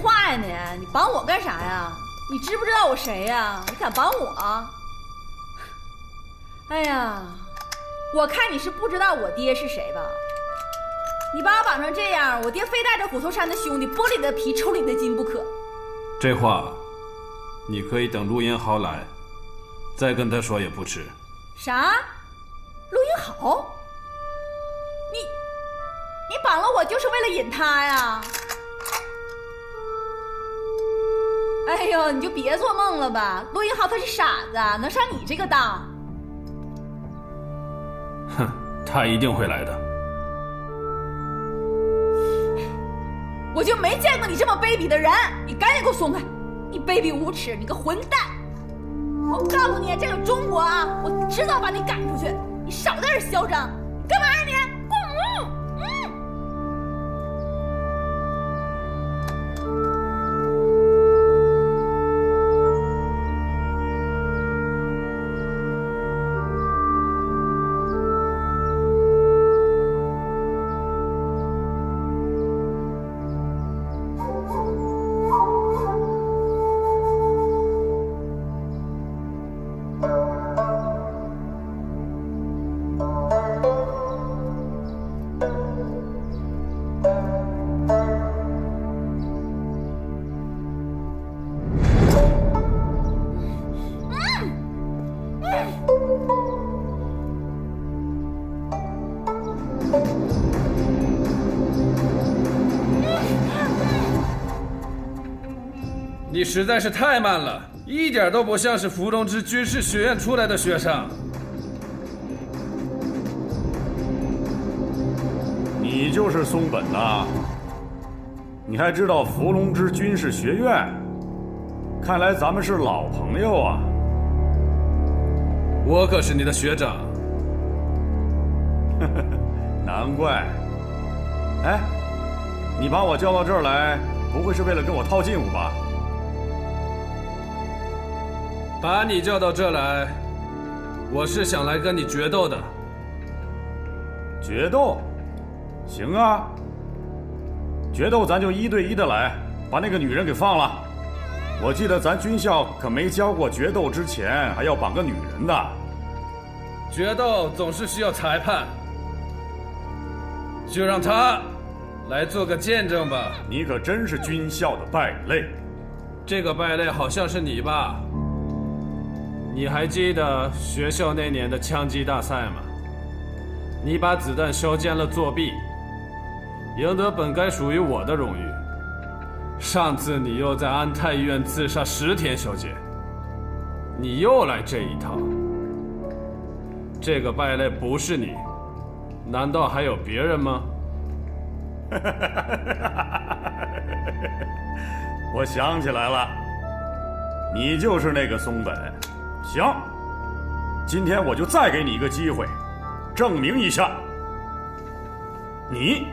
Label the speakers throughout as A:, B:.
A: 话呀你？你绑我干啥呀？你知不知道我谁呀？你敢绑我？哎呀，我看你是不知道我爹是谁吧？你把我绑成这样，我爹非带着虎头山的兄弟剥你的皮抽你的筋不可。
B: 这话，你可以等陆银豪来，再跟他说也不迟。
A: 啥？陆银豪？你绑了我就是为了引他呀？哎呦，你就别做梦了吧！陆银豪他是傻子，能上你这个当？
B: 哼，他一定会来的。
A: 我就没见过你这么卑鄙的人！你赶紧给我松开！你卑鄙无耻！你个混蛋！我告诉你，这个中国啊，我迟早把你赶出去！你少在这嚣张！你干嘛呀你？
B: 你实在是太慢了，一点都不像是伏龙芝军事学院出来的学生。
C: 你就是松本呐？你还知道伏龙芝军事学院？看来咱们是老朋友啊。
B: 我可是你的学长。
C: 难怪。哎，你把我叫到这儿来，不会是为了跟我套近乎吧？
B: 把你叫到这来，我是想来跟你决斗的。
C: 决斗？行啊，决斗咱就1对1的来，把那个女人给放了。我记得咱军校可没教过决斗之前还要绑个女人的。
B: 决斗总是需要裁判，就让他来做个见证吧。
C: 你可真是军校的败类。
B: 这个败类好像是你吧？你还记得学校那年的枪击大赛吗？你把子弹削尖了作弊，赢得本该属于我的荣誉。上次你又在安泰医院刺杀石田小姐，你又来这一套。这个败类不是你，难道还有别人吗？
C: 我想起来了，你就是那个松本。行，今天我就再给你一个机会，证明一下。你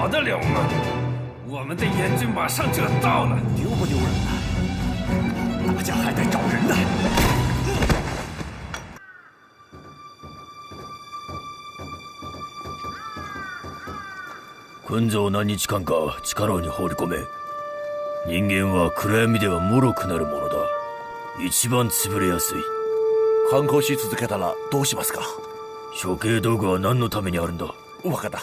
B: 得了吗？我们的援军马上就要到了，
D: 丢不丢人啊？大家还得找人呢。
E: 今度何日間か地下牢に放り込め。人間は暗闇では脆くなるものだ。一番潰れやすい。
D: 反抗し続けたらどうしますか？
E: 処刑道具は何のためにあるんだ？
D: わかった。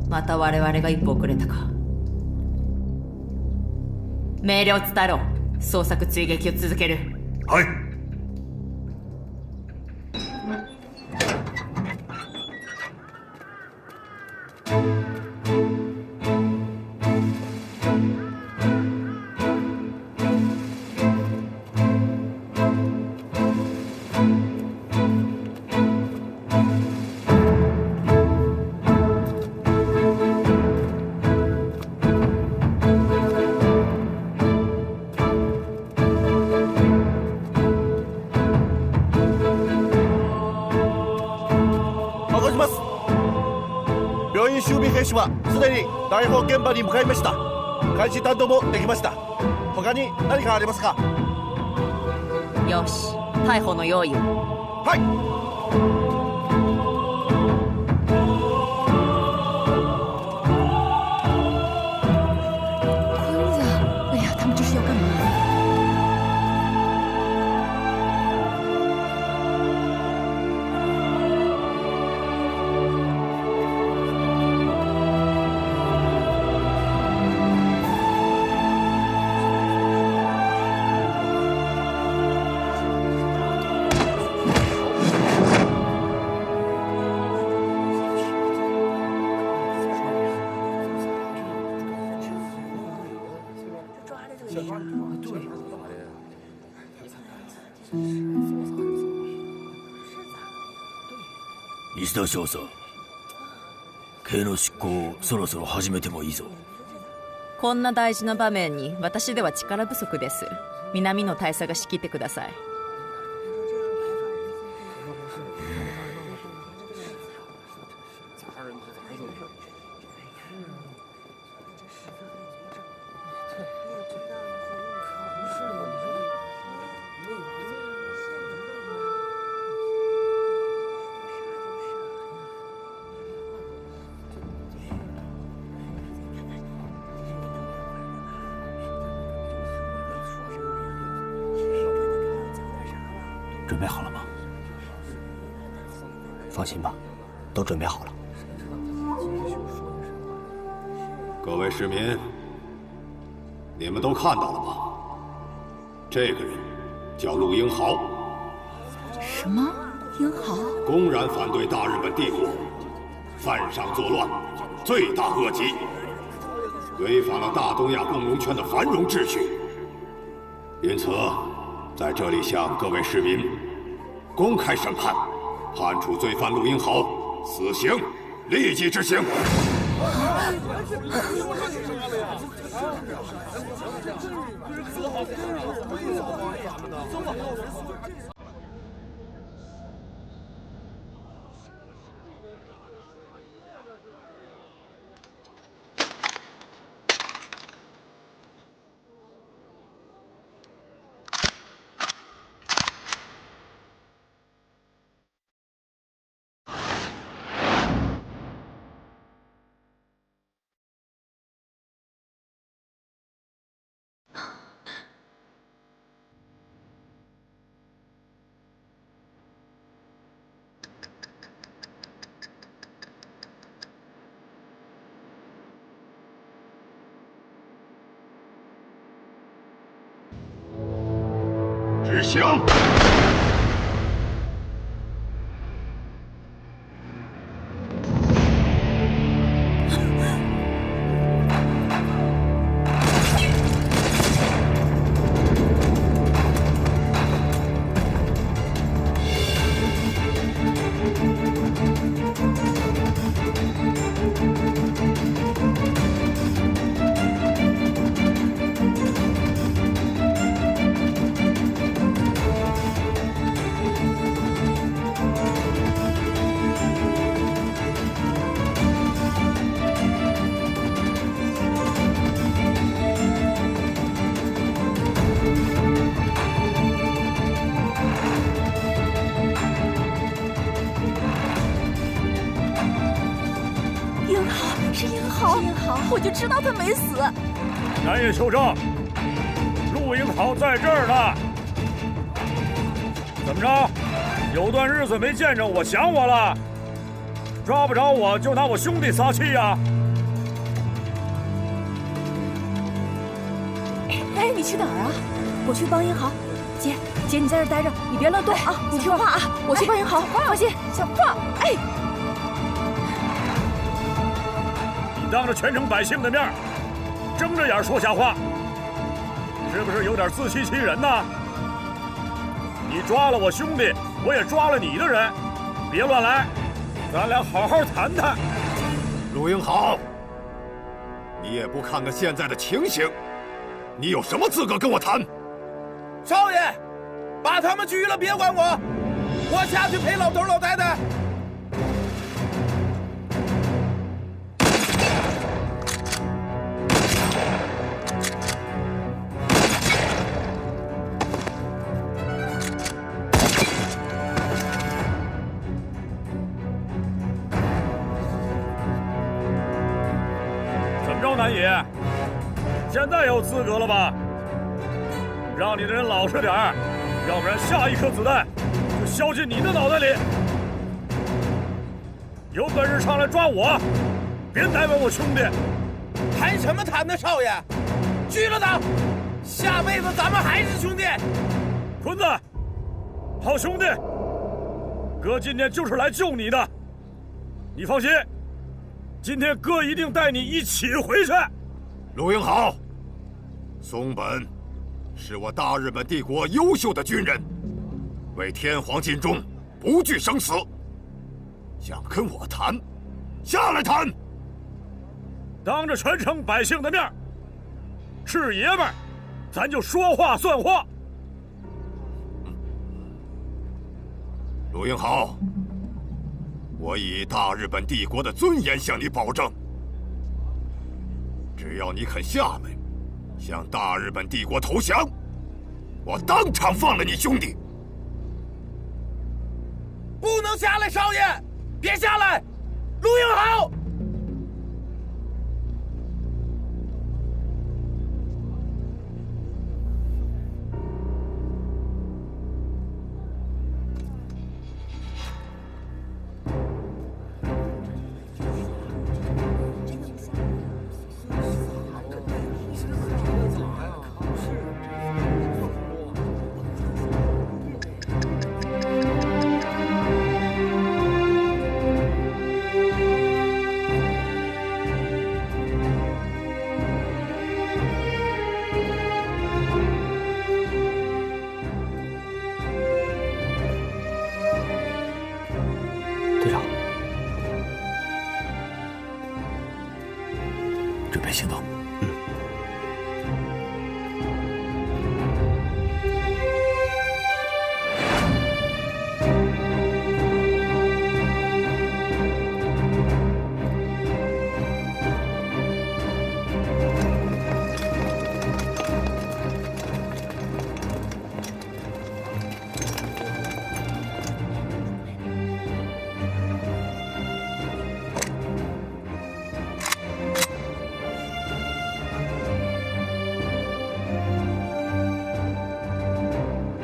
A: また我々が一歩遅れたか。命令を伝えろ。捜索追撃を続ける。
D: はい。守備兵士はすでに大砲現場に向かいました。監視担当もできました。他に何かありますか？
A: よし、逮捕の用意を。
D: はい。
A: 坤子，哎呀，他们这是要干嘛？
E: 石田少佐、刑の執行をそろそろ始めてもいいぞ。
A: こんな大事な場面に私では力不足です。南の大佐が仕切ってください。
F: 准备好了吗？放心吧，都准备好了。
G: 各位市民，你们都看到了吗？这个人叫陆英豪。
A: 什么？英豪？
G: 公然反对大日本帝国，犯上作乱，罪大恶极，违反了大东亚共荣圈的繁荣秩序。因此，在这里向各位市民公开审判，判处罪犯陆英豪死刑，立即执行。执行。
A: 志英豪，我就知道他没死。
C: 南野秋正，陆英豪在这儿呢。怎么着？有段日子没见着我，想我了？抓不着我就拿我兄弟撒气呀？
A: 哎，你去哪儿啊？我去帮英豪。姐，你在这儿待着，你别乱动啊！你听话啊！我去帮英豪，放心。小胖，哎，
C: 你当着全城百姓的面，睁着眼说瞎话，是不是有点自欺欺人呢？你抓了我兄弟，我也抓了你的人，别乱来，咱俩好好谈谈。
G: 陆英豪，你也不看看现在的情形，你有什么资格跟我谈？
H: 少爷，把他们拘了，别管我，我下去陪老头老太太。
C: 怎么着，南野？现在有资格了吧？让你的人老实点儿，要不然下一颗子弹就削进你的脑袋里。有本事上来抓我，别怠慢我兄弟。
H: 谈什么谈呢，少爷？拘了他，下辈子咱们还是兄弟。
C: 坤子，好兄弟，哥今天就是来救你的，你放心，今天哥一定带你一起回去。
G: 陆英豪，松本是我大日本帝国优秀的军人，为天皇尽忠，不惧生死。想跟我谈，下来谈。
C: 当着全城百姓的面，是爷们儿，咱就说话算话。
G: 陆英豪，我以大日本帝国的尊严向你保证，只要你肯下来向大日本帝国投降，我当场放了你兄弟。
H: 不能下来，少爷，别下来！陆英豪，
F: 队长，准备行动。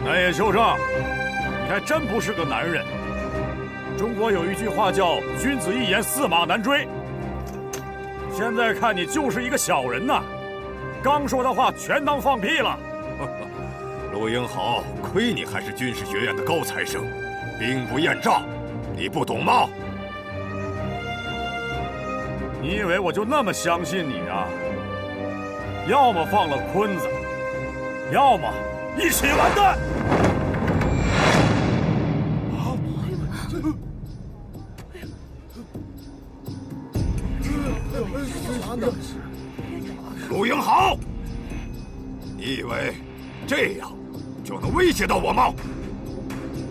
C: 南野秋正，你还真不是个男人。中国有一句话叫“君子一言，驷马难追”。现在看你就是一个小人呐，刚说的话全当放屁了。
G: 陆英豪，亏你还是军事学院的高材生，兵不厌诈，你不懂吗？
C: 你以为我就那么相信你啊？要么放了坤子，要么一起完蛋！
G: 陆英豪，你以为这样就能威胁到我吗？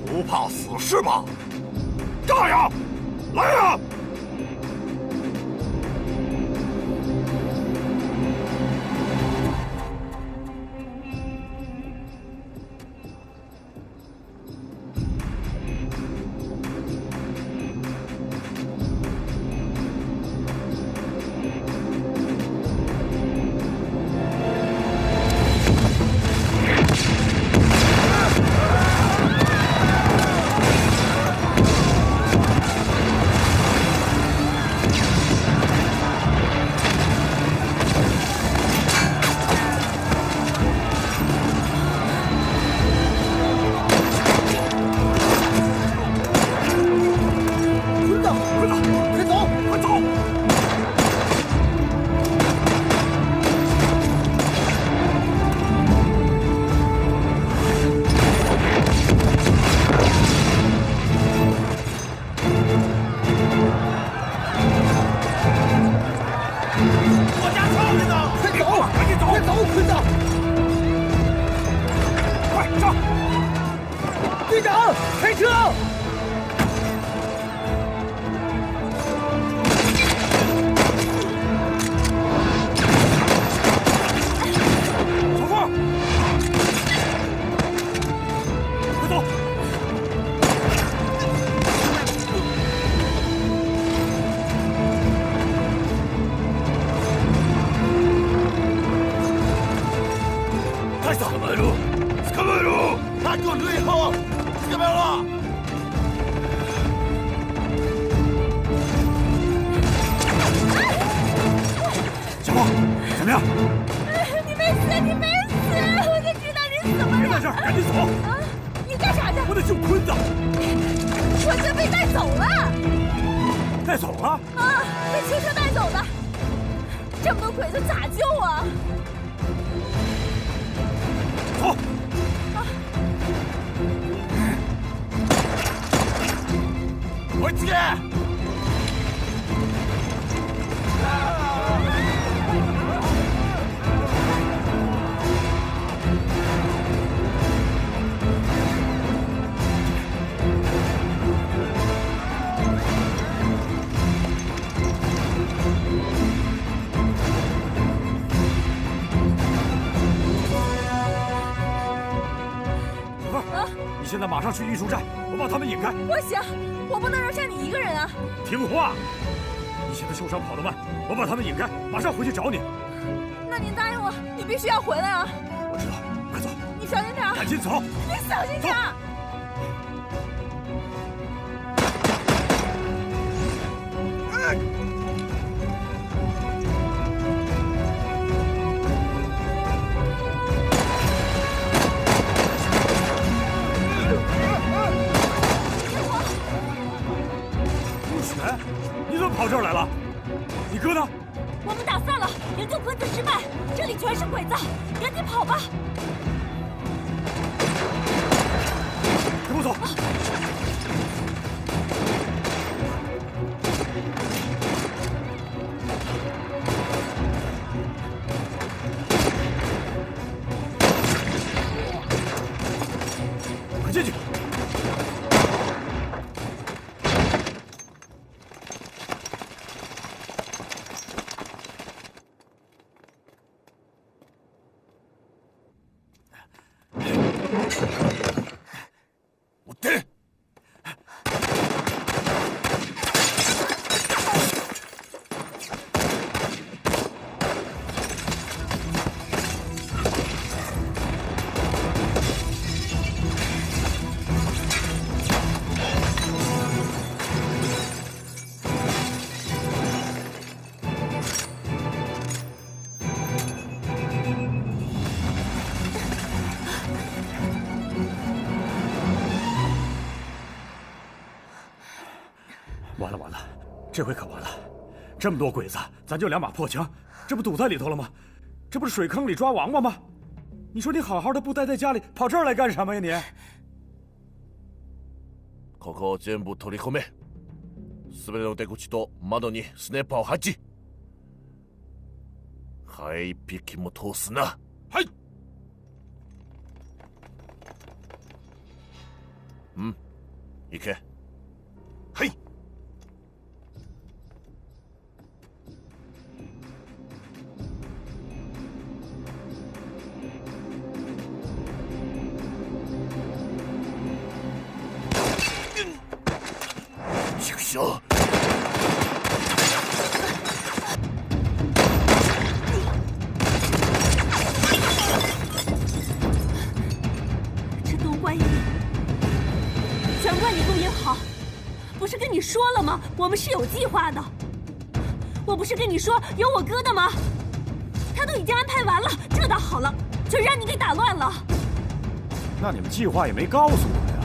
G: 不怕死是吧？炸呀！来呀！
H: 村长！
C: 快上！
H: 队长，开车！
C: 小凤，快走！
E: 大佐，捕まえろ！捕まえろ！
D: 他给我退后！怎么样了？
C: 小凤，怎么样？
A: 你没死，你没死，我就知道你死不了。
C: 别在这儿，赶紧走！
A: 啊！你干啥去？
C: 我得救坤子。
A: 坤子被带走了。
C: 带走了？
A: 啊，被汽车带走的。这么多鬼子咋救啊？
C: 走！
D: 我接！
C: 小凤，你现在马上去艺术站，我把他们引开。
A: 不行，我不能扔下你一个人啊！
C: 听话！你现在受伤跑得慢，我把他们引开，马上回去找你。
A: 那你答应我，你必须要回来啊！
C: 我知道，快走，
A: 你小心点，
C: 赶紧走。
A: 你小心点。
C: 陆雪，你怎么跑这儿来了？你哥呢？
A: 我们打散了，营救坤子失败，这里全是鬼子，赶紧跑吧！
C: 跟我走。快进去！
E: 追って！
C: 完了完了，这回可完了！这么多鬼子，咱就2把破枪，这不堵在里头了吗？这不是水坑里抓王八吗？你说你好好的不待在家里，跑这儿来干什么呀你？
E: ここを全部取り込め。すべての出口と窓にスネーパーを配置。ハエ一匹も通すな。はい。行け。はい。畜生！
A: 这都怪你，全怪你陆英豪！不是跟你说了吗？我们是有计划的。我不是跟你说有我哥的吗？他都已经安排完了，这倒好了，却让你给打乱了。
C: 那你们计划也没告诉我呀？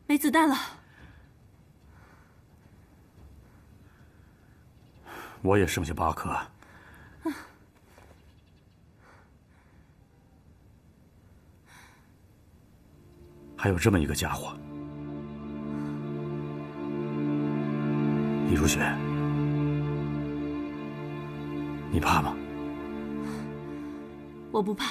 A: 没子弹了。
C: 我也剩下8颗。还有这么一个家伙。李如雪，你怕吗？
I: 我不怕。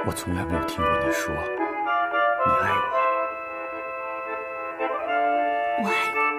C: 我从来没有听过你说你爱我。
I: 我爱你。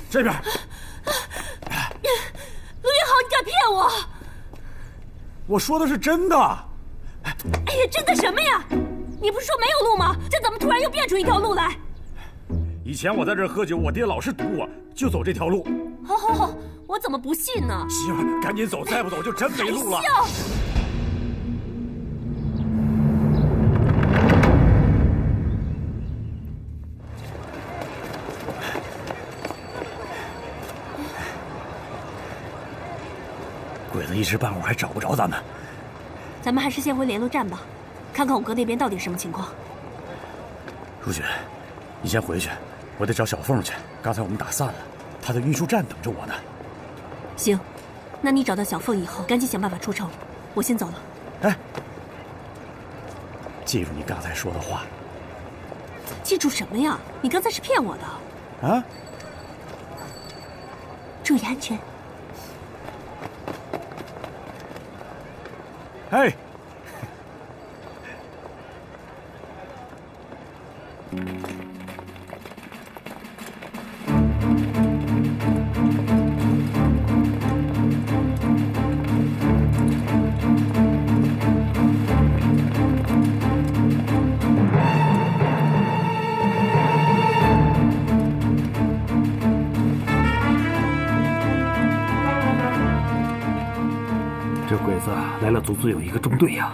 C: 这边，
I: 陆云豪，你敢骗我？
C: 我说的是真的。
I: 哎呀，真的什么呀？你不是说没有路吗？这怎么突然又变出一条路来？
C: 以前我在这儿喝酒，我爹老是堵我，就走这条路。
I: 好，我怎么不信呢？
C: 媳妇儿，赶紧走，再不走就真没路了。鬼子一时半会儿还找不着咱们。
I: 咱们还是先回联络站吧，看看我哥那边到底什么情况。
C: 如雪，你先回去，我得找小凤去。刚才我们打散了，她在运输站等着我呢。
I: 行，那你找到小凤以后，赶紧想办法出城。我先走了。
C: 哎，记住你刚才说的话。
I: 记住什么呀？你刚才是骗我的。
C: 啊？
I: 注意安全。
C: 哎，
F: 这鬼子来了，足足有1个中队呀！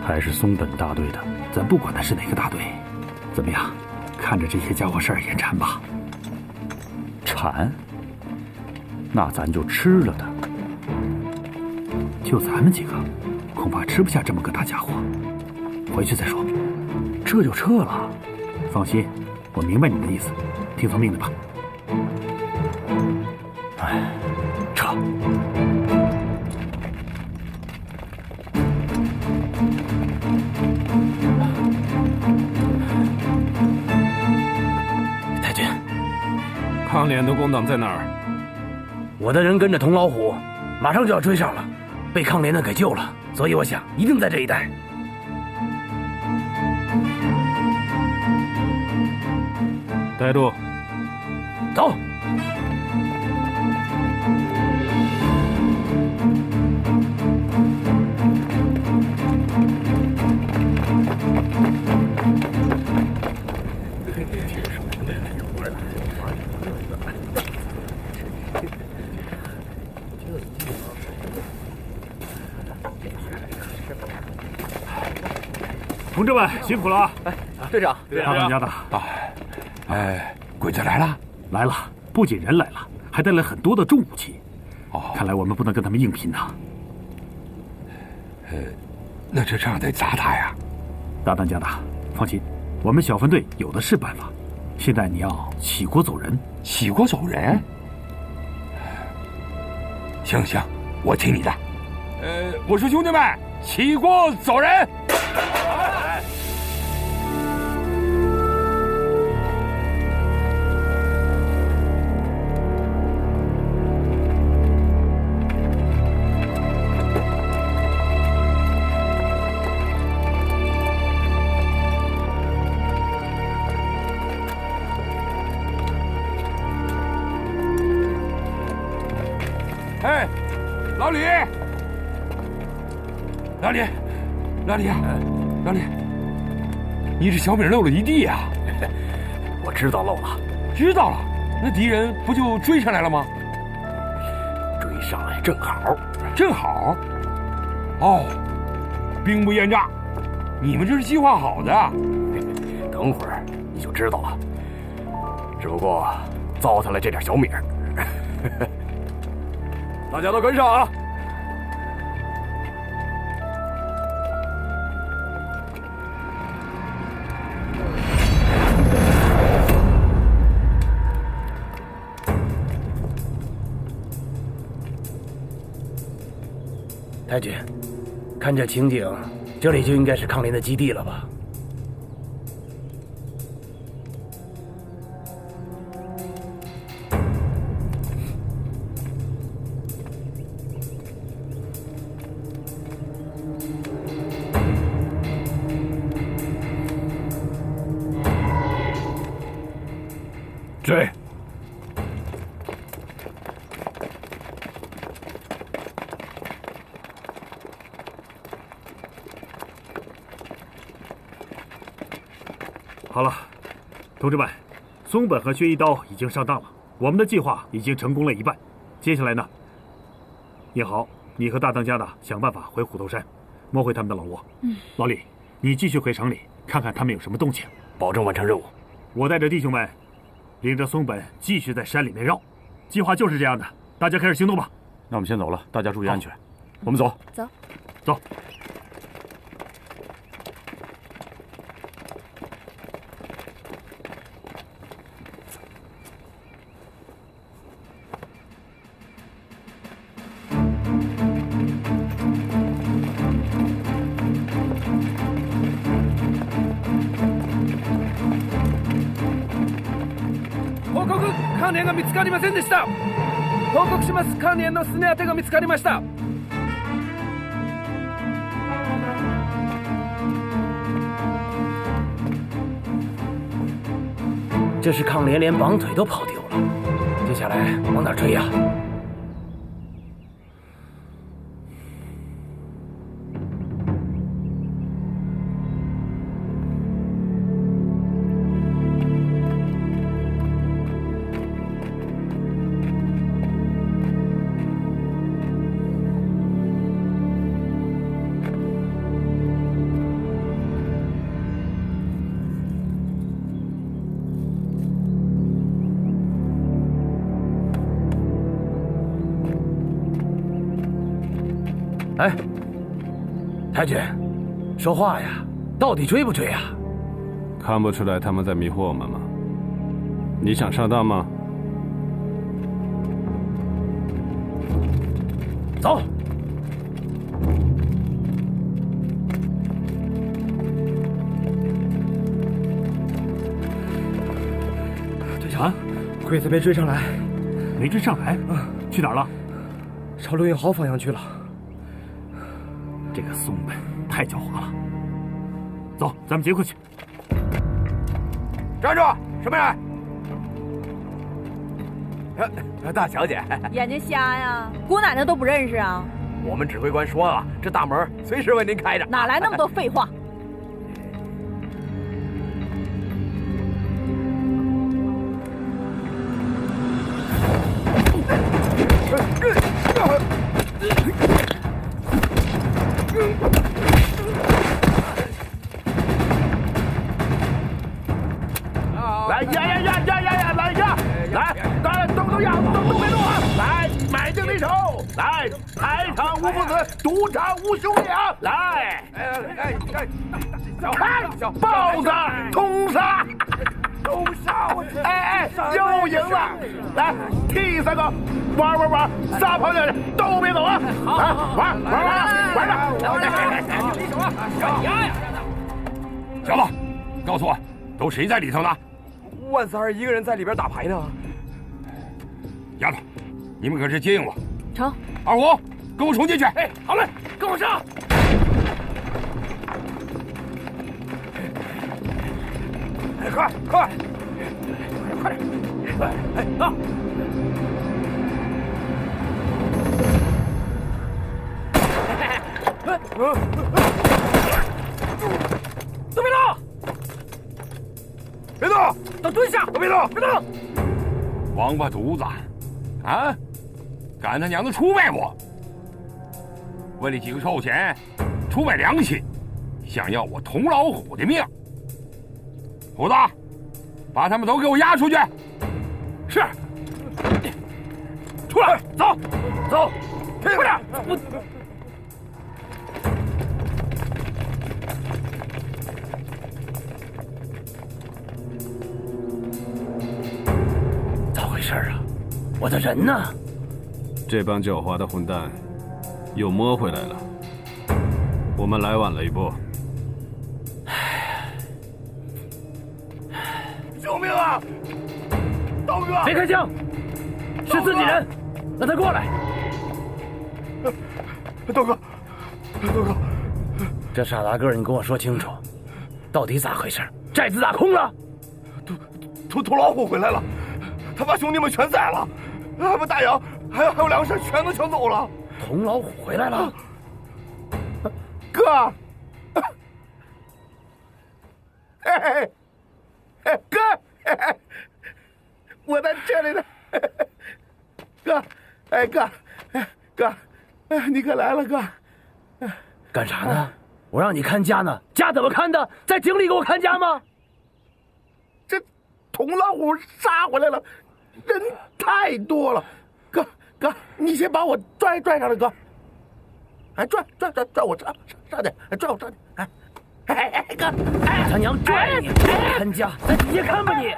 F: 还是松本大队的，咱不管他是哪个大队。怎么样，看着这些家伙事儿也馋吧？
C: 馋？那咱就吃了他。
F: 就咱们几个，恐怕吃不下这么个大家伙。回去再说。撤就撤了。放心，我明白你的意思，听从命令吧。哎，撤。
E: 太君，
B: 抗联的工党在哪儿？
E: 我的人跟着童老虎，马上就要追上了，被抗联的给救了，所以我想一定在这一带。
B: 带路，
E: 走。
F: 同志们辛苦了啊！
H: 队长，
F: 大当家的
J: 鬼子来了，
F: 来了，不仅人来了，还带来很多的重武器。看来我们不能跟他们硬拼呐。
J: 那这仗得咋打呀？
F: 大当家的，放心，我们小分队有的是办法。现在你要起锅走人。
J: 起锅走人？行，我听你的。我说兄弟们，起锅走人！老李，你这小米漏了一地呀！
F: 我知道漏了，
J: 知道了，那敌人不就追上来了吗？
F: 追上来正好。
J: 哦，兵不厌诈，你们这是计划好的。
F: 等会儿你就知道了。只不过糟蹋了这点小米儿。大家都跟上啊！
K: 太君，看这情景，这里就应该是抗联的基地了吧？
J: 追！
F: 好了，同志们，松本和薛一刀已经上当了，我们的计划已经成功了一半。接下来呢，叶豪，你和大当家的想办法回虎头山，摸回他们的老窝。老李，你继续回城里看看他们有什么动静，
K: 保证完成任务。
F: 我带着弟兄们，领着松本继续在山里面绕。计划就是这样的，大家开始行动吧。
C: 那我们先走了，大家注意安全。我们走。
F: 走。
H: 関連が見つかりませんでした。報告します。関連のスネ当てが見つかりました。
K: 这是抗联连绑腿都跑丢了，接下来往哪追呀？哎，太君，说话呀！到底追不追呀？
B: 看不出来他们在迷惑我们吗？你想上当吗？
K: 走。
F: 队长，
H: 鬼子没追上来。
F: 没追上来？去哪儿了？
H: 朝陆运豪方向去了。
F: 这个松本太狡猾了。走，咱们劫过去。
J: 站住！什么人？大小姐，
A: 眼睛瞎呀？姑奶奶都不认识啊？
J: 我们指挥官说了，这大门随时为您开着。
A: 哪来那么多废话？
J: 小样子都别动啊！来，买定离手！来，台场无父子，赌场无兄弟啊！来，看豹子通杀！通杀！又赢了！来，替三个玩，撒泡尿都别走啊！玩着！离手啊！小丫呀！小子，告诉我，都谁在里头呢？
L: 万三儿一个人在里边打牌呢。
J: 丫头，你们可是接应我。
I: 成。
J: 二虎，跟我冲进去。
L: 哎，好嘞，跟我上。快！啊！都别动！别动！都蹲下！都别动！别动！
J: 王八犊子！啊！敢他娘的出卖我！为了几个臭钱，出卖良心，想要我童老虎的命！虎子，把他们都给我押出去！是。出来，走，快点！
K: 咋回事啊？我的人呢？
B: 这帮狡猾的混蛋又摸回来了。我们来晚了一步。
J: 救命啊！刀哥，
K: 别开枪，是自己人，让他过来。
J: 刀哥，
K: 这傻大个，你跟我说清楚，到底咋回事？寨子打空了？
J: 土老虎回来了，他把兄弟们全宰了，还把大洋还有粮食全都抢走了。
K: 童老虎回来了，
J: 哥，哥，我在这里呢，哥，你可来了，哥。
K: 干啥呢？我让你看家呢，家怎么看的？在井里给我看家吗？
J: 这童老虎杀回来了，人太多了，哥，你先把我拽上来，哥。拽我上点，拽我上点，哥，
K: 他娘拽你，看家，在底下看吧你。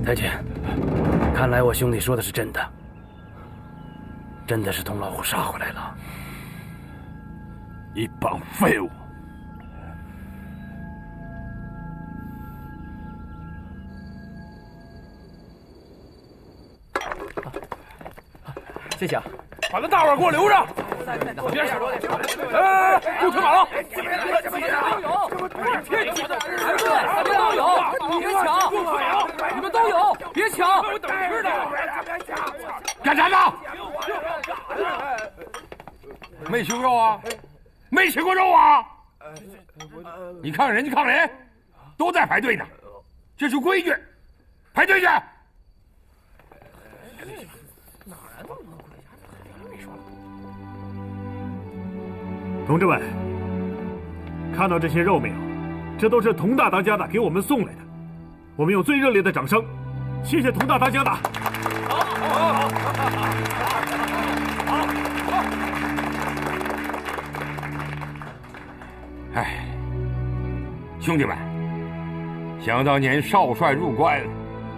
K: 太监，看来我兄弟说的是真的，真的是童老虎杀回来了。
J: 一帮废物！
L: 谢谢啊，
J: 把那大碗给我留着。
L: 别傻着点，
J: 过车马了！
L: 都有，别抢！你们都有，别抢！
J: 干啥呢？没吃过肉啊？没吃过肉啊？你看人家抗联都在排队呢，这是规矩，排队去。
F: 同志们，看到这些肉没有？这都是童大当家的给我们送来的，我们用最热烈的掌声，谢谢童大当家的。好。
J: 哎，兄弟们，想当年少帅入关，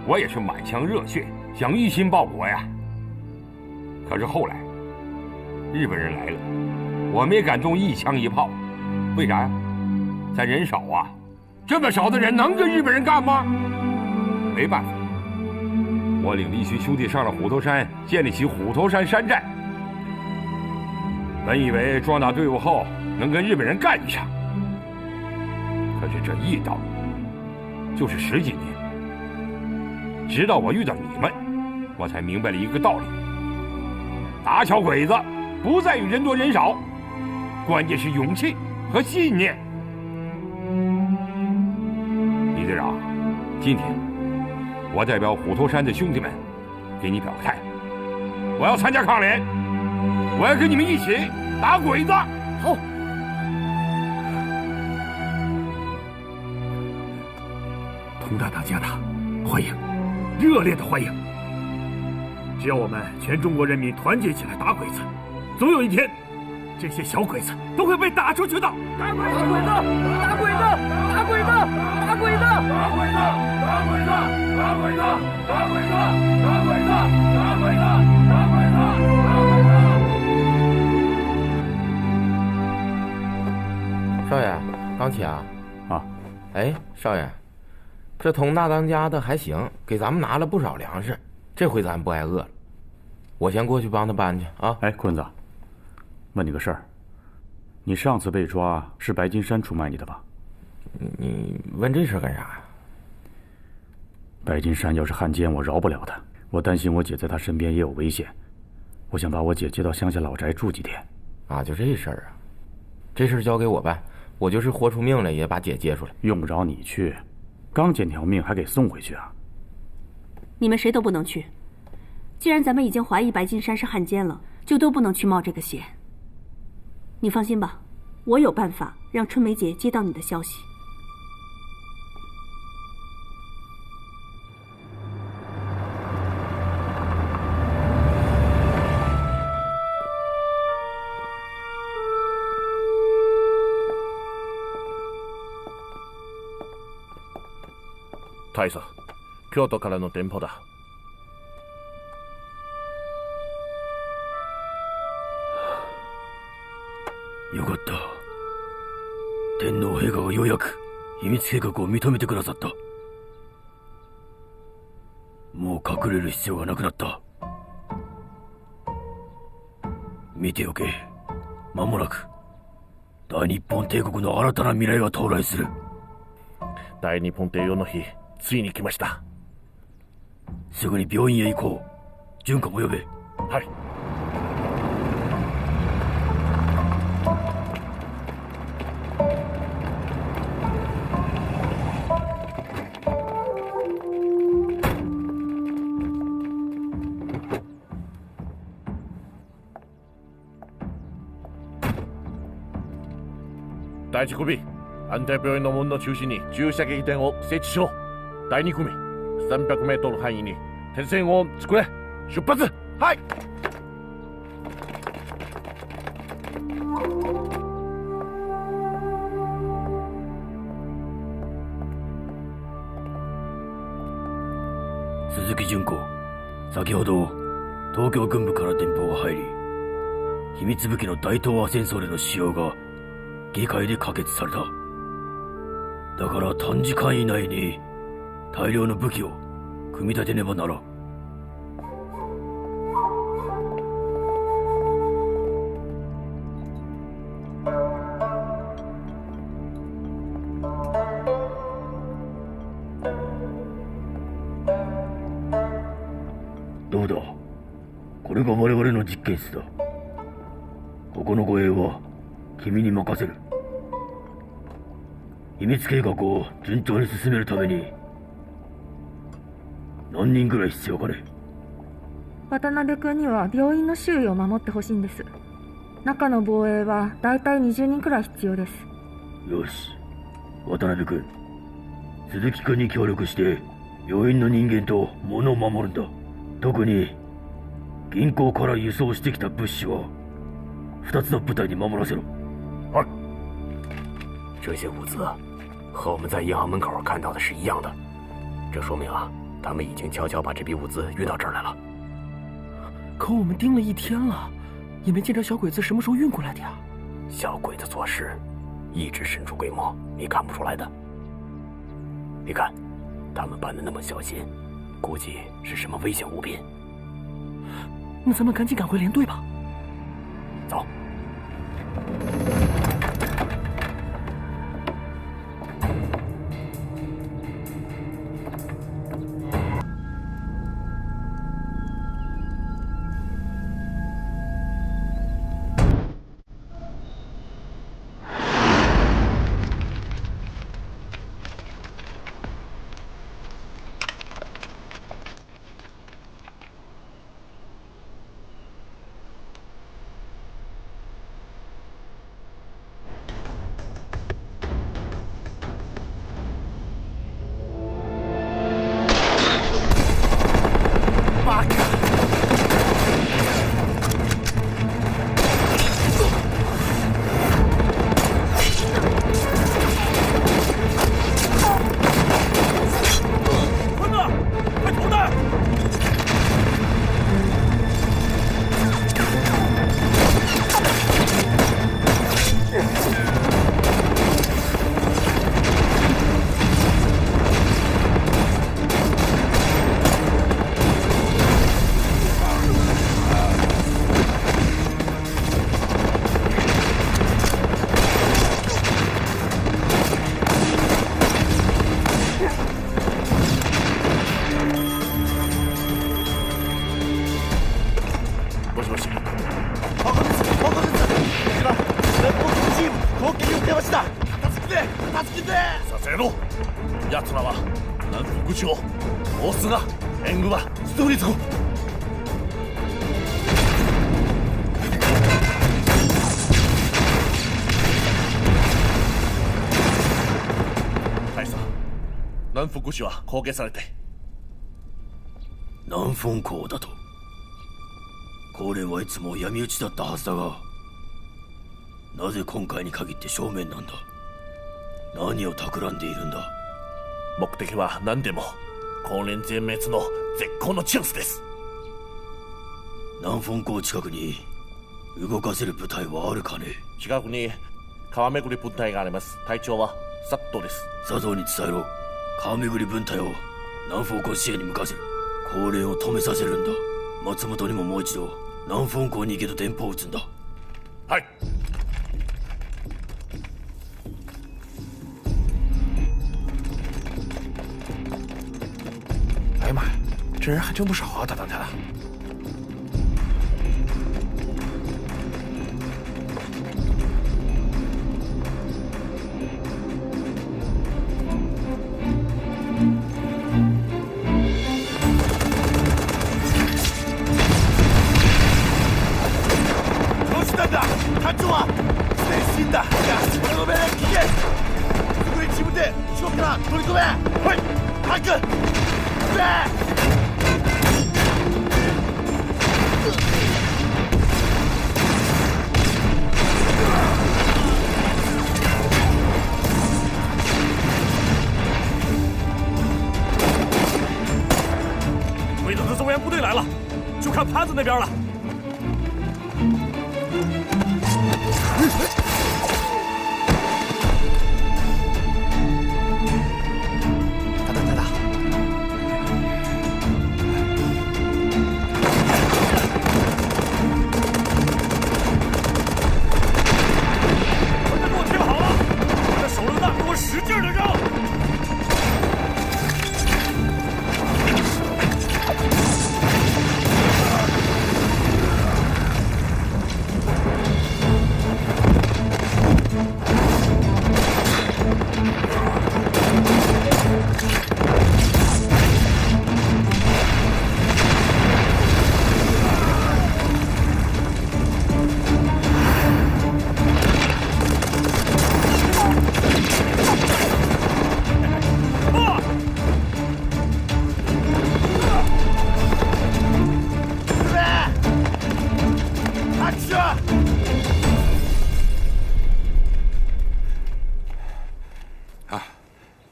J: 我也是满腔热血，想一心报国呀。可是后来，日本人来了，我们也敢中一枪一炮，为啥呀？咱人少啊，这么少的人能跟日本人干吗？没办法，我领了一群兄弟上了虎头山，建立起虎头山山寨。本以为壮大队伍后能跟日本人干一场，可是这一倒就是10几年。直到我遇到你们，我才明白了一个道理：打小鬼子不在于人多人少，关键是勇气和信念。李队长，今天我代表虎头山的兄弟们给你表态，我要参加抗联，我要跟你们一起打鬼子。
L: 好。
F: 佟大当家的，欢迎，热烈的欢迎！只要我们全中国人民团结起来打鬼子，总有一天，这些小鬼子都会被打出去的。
L: 打鬼子！打鬼子！打鬼子！打鬼子！打鬼子！打鬼子！打鬼子！打鬼子！打鬼子！打鬼子！打鬼子！
M: 少爷，刚起啊？
C: 啊。
M: 哎，少爷，这佟大当家的还行，给咱们拿了不少粮食，这回咱不挨饿了。我先过去帮他搬去啊。
C: 哎，坤子，问你个事儿，你上次被抓是白金山出卖你的吧？
M: 你问这事干啥？
C: 白金山要是汉奸，我饶不了他。我担心我姐在他身边也有危险，我想把我姐接到乡下老宅住几天。
M: 啊，就这事儿啊？这事儿交给我办，我就是豁出命来也把姐接出来。
C: 用不着你去，刚捡条命还给送回去啊？
I: 你们谁都不能去。既然咱们已经怀疑白金山是汉奸了，就都不能去冒这个险。你放心吧，我有办法让春梅姐接到你的消息。
N: 大佐、京都からの電報だ。
E: よかった。天皇陛下がようやく秘密計画を認めてくださった。もう隠れる必要がなくなった。見ておけ。間もなく大日本帝国の新たな未来が到来する。
N: 大日本帝王の日、ついに来ました。
E: すぐに病院へ行こう。純子も呼べ。
N: はい。第一組、安定病院の門の中心に銃射撃点を設置しろ。第2組、300メートル範囲に鉄線を作れ。出発。はい。
E: 鈴木純子、先ほど東京軍部から電報が入り、秘密武器の大東亜戦争での使用が議会で可決された。だから短時間以内に大量の武器を組み立てねばならん。どうだ、これが我々の実験室だ。ここの護衛は君に任せる。秘密計画を順調に進めるために何人ぐらい必要かね。
O: 渡辺君には病院の周囲を守ってほしいんです。中の防衛はだいたい20人くらい必要です。
E: よし、渡辺君、鈴木君に協力して病院の人間と物を守るんだ。特に銀行から輸送してきた物資は2つの部隊に守らせろ。
K: はい。这些物资和我们在银行门口看到的是一样的，这说明啊，他们已经悄悄把这批物资运到这儿来了。
L: 可我们盯了一天了，也没见着小鬼子什么时候运过来的呀。
K: 小鬼子做事一直神出鬼没，你看不出来的。你看，他们搬得那么小心，估计是什么危险物品。
L: 那咱们赶紧赶回连队吧。
K: 走。
D: もしもし。報告です。こちら連邦軍チーム攻撃を受けました。助けて。
N: させろ。奴らは南福地方大須賀援軍はストーリーズゴ。大佐、南福市は攻撃されて。
E: 南フォン港だと。高連はいつも闇討ちだったはずだが、なぜ今回に限って正面なんだ。何を企んでいるんだ。
N: 目的は何でも高連全滅の絶好のチャンスです。
E: 南フォン港近くに動かせる部隊はあるかね。
N: 近くに川巡り分隊があります。隊長はサットです。
E: 佐藤に伝えろ。川巡り分隊を南フォン港支援に向かわせる。高連を止めさせるんだ。松本にももう一度南フォン港に行けと電報を打つんだ。
N: はい。
K: 哎呀妈呀，这人还真不少啊，大当家的。
D: どうしたんだ。艦長はすでに死んだ。いや、俺の命令聞け。すぐに自分で後ろから取り込め。はい、早く。
F: 鬼子的增援部队来了，就看潘子那边了。
K: 大当家的。
F: 使劲的扔！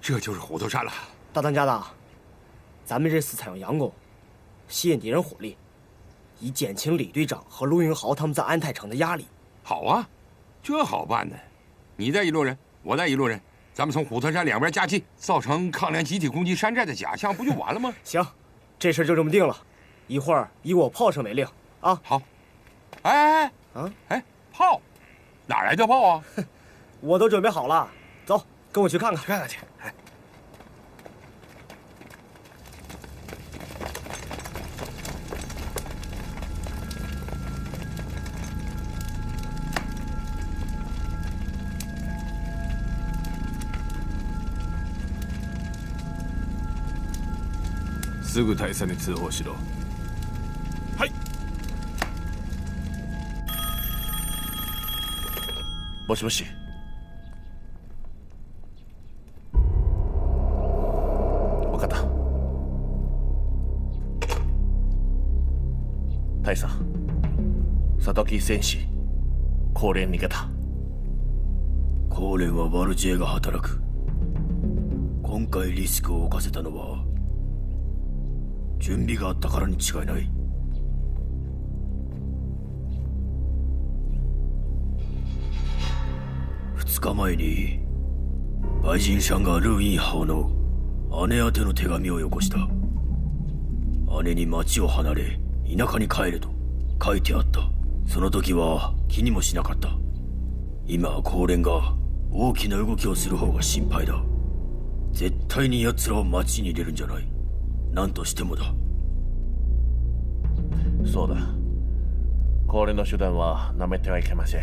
J: 这就是虎头山了。
P: 大当家的，咱们这次采用佯攻，吸引敌人火力，以减轻李队长和陆云豪他们在安泰城的压力。
J: 好啊，这好办呢。你带一路人，我带一路人，咱们从虎头山两边夹击，造成抗联集体攻击山寨的假象，不就完了吗？
P: 行，这事就这么定了。一会儿以我炮声为令啊。
J: 好。哎，炮，哪来的炮啊？
P: 我都准备好了，走，跟我去看看。
K: 看看去。哎。
B: すぐ大佐に通報しろ。
N: はい。もしもし。分かった。大佐、佐木戦士、高連逃げた。
E: 高連はワルジェが働く。今回リスクを冒せたのは準備があったからに違いない。2日前にバイジンシャンがルーインハオの姉宛ての手紙をよこした。姉に町を離れ田舎に帰れと書いてあった。その時は気にもしなかった。今は高連が大きな動きをする方が心配だ。絶対に奴らを町に入れるんじゃない。何としてもだ。
N: そうだ。これの手段は舐めてはいけません。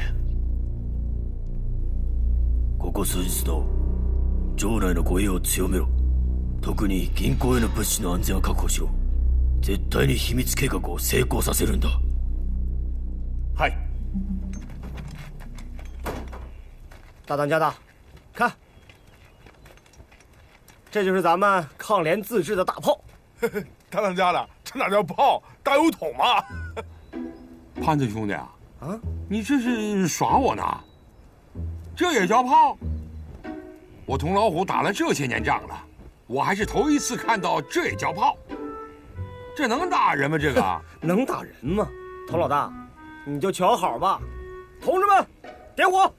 E: ここ数日の城内の護衛を強めろ。特に銀行への物資の安全を確保しろ。絶対に秘密計画を成功させるんだ。
N: はい。
P: 大当家的，看，这就是咱们抗联自制的大炮。
H: 大当家的，这哪叫炮，大油桶嘛！
J: 潘子兄弟啊，你这是耍我呢？这也叫炮？我同老虎打了这些年仗了，我还是头一次看到这也叫炮。这能打人吗？这个
P: 能打人吗？童老大，你就瞧好吧。同志们，点火！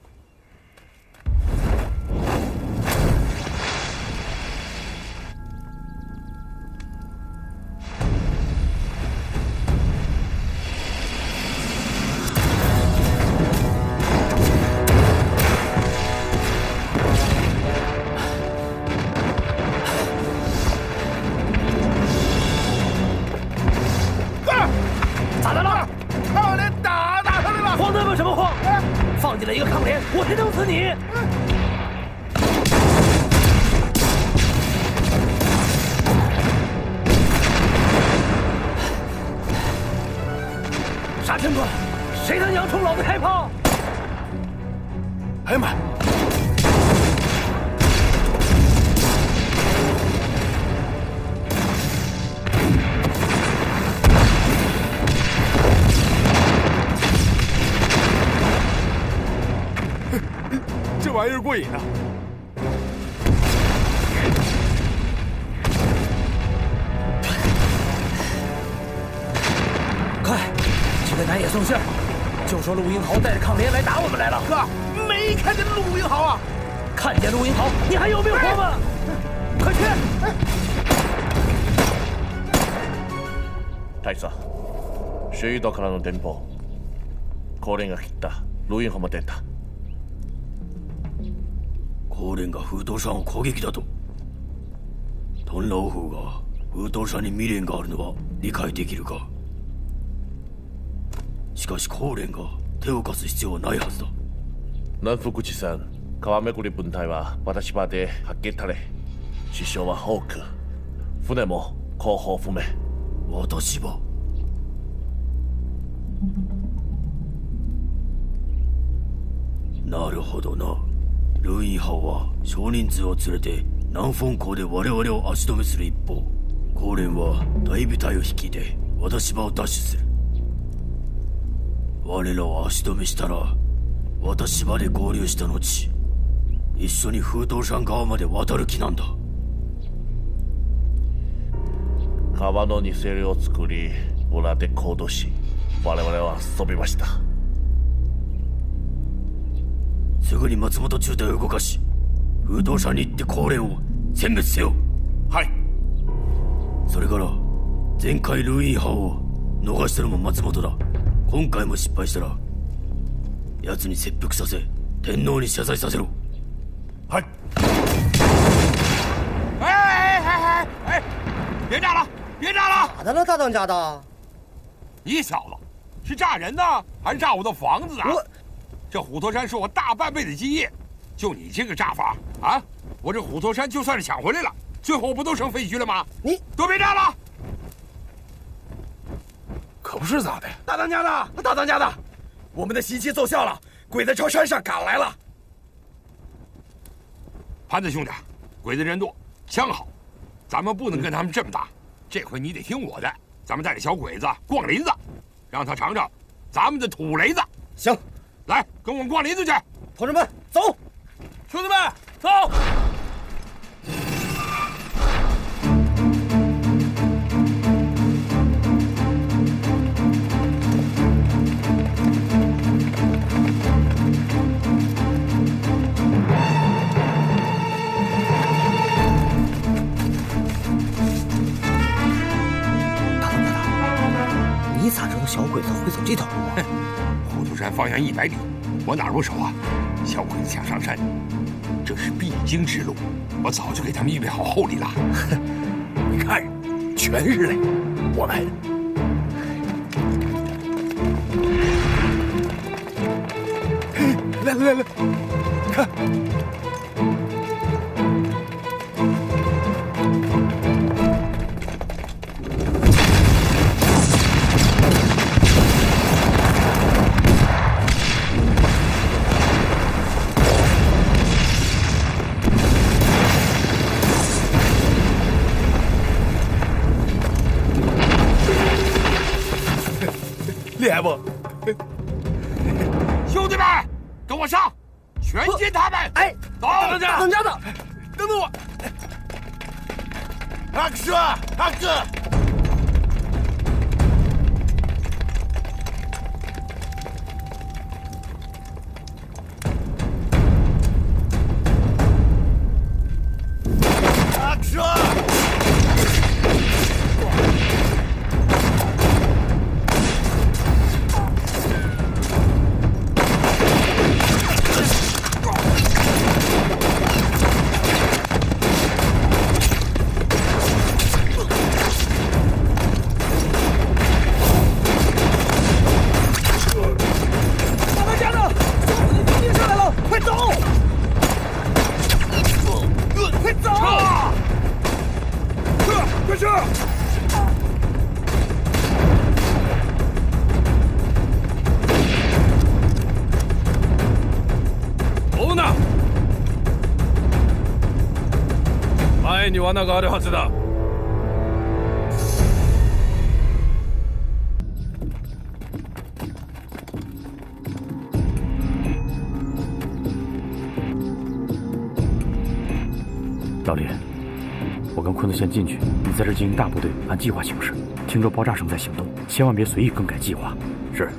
K: 进来一个抗联，我先弄死你！傻天哥，谁他娘冲老子开炮？
H: 哎呀妈！这玩意儿过瘾啊！
K: 快，去给南野送信儿，就说陆英豪带着抗联来打我们来了。
H: 哥，没看见陆英豪啊！
K: 看见陆英豪，你还有命活吗？快去！
N: 大佐、シュイドからの電報。高連が切った。陸英豪も出た。
E: 高連が風頭山を攻撃だと。トンラオフが風頭山に未練があるのは理解できるか。しかし高連が手を貸す必要はないはずだ。
N: 南福地さん、川めぐり分隊は私場で発見され、死傷は多く、船も後方不明。
E: 私場。なるほどな。ルインハオは少人数を連れて南フォン港で我々を足止めする一方、高連は大部隊を率いて私場を奪取する。我らを足止めしたら私場で合流した後、一緒に風頭山側まで渡る気なんだ。
N: 川の偽りを作り、裏で行動し、我々は遊びました。
E: すぐに松本中隊を動かし、風頭山に行って高連を殲滅せよ。
H: はい。
E: それから前回ルインハオを逃したのも松本だ。今回も失敗したら奴に切腹させ天皇に謝罪させろ。
H: はい。
J: 哎！别炸了！别炸了！
P: 咋的了，大当家的？
J: 你小子是炸人呢，还是炸我的房子啊？这虎头山是我大半辈子基业，就你这个炸法啊！我这虎头山就算是抢回来了，最后不都成废墟了吗？
P: 你
J: 都别炸了！
H: 可不是咋的，大当家的，大当家的，我们的袭击奏效了，鬼子朝山上赶来了。
J: 潘子兄弟，鬼子人多，枪好，咱们不能跟他们这么打。这回你得听我的，咱们带着小鬼子逛林子，让他尝尝咱们的土雷子。
P: 行。
J: 来，跟我们逛林子去！
P: 同志们，走！
H: 兄弟们，走！
P: 大当家的，你咋知道小鬼子会走这条路啊？
J: 虎头山方圆100里，我哪不熟啊？小鬼子想上山，这是必经之路，我早就给他们预备好厚礼了。
K: 你看，全是雷，我来的。
H: 来来，看。厉害不？
J: 兄弟们，跟我上，全歼他们！
H: 哎，
J: 走！
H: 大当家的，等等我。阿哥，阿哥。阿哥。
B: 前に罠があるはずだ。
F: 老李，我跟昆子先进去，你在这经营大部队，按计划行事。听着爆炸声再行动，千万别随意更改计划。
K: 是，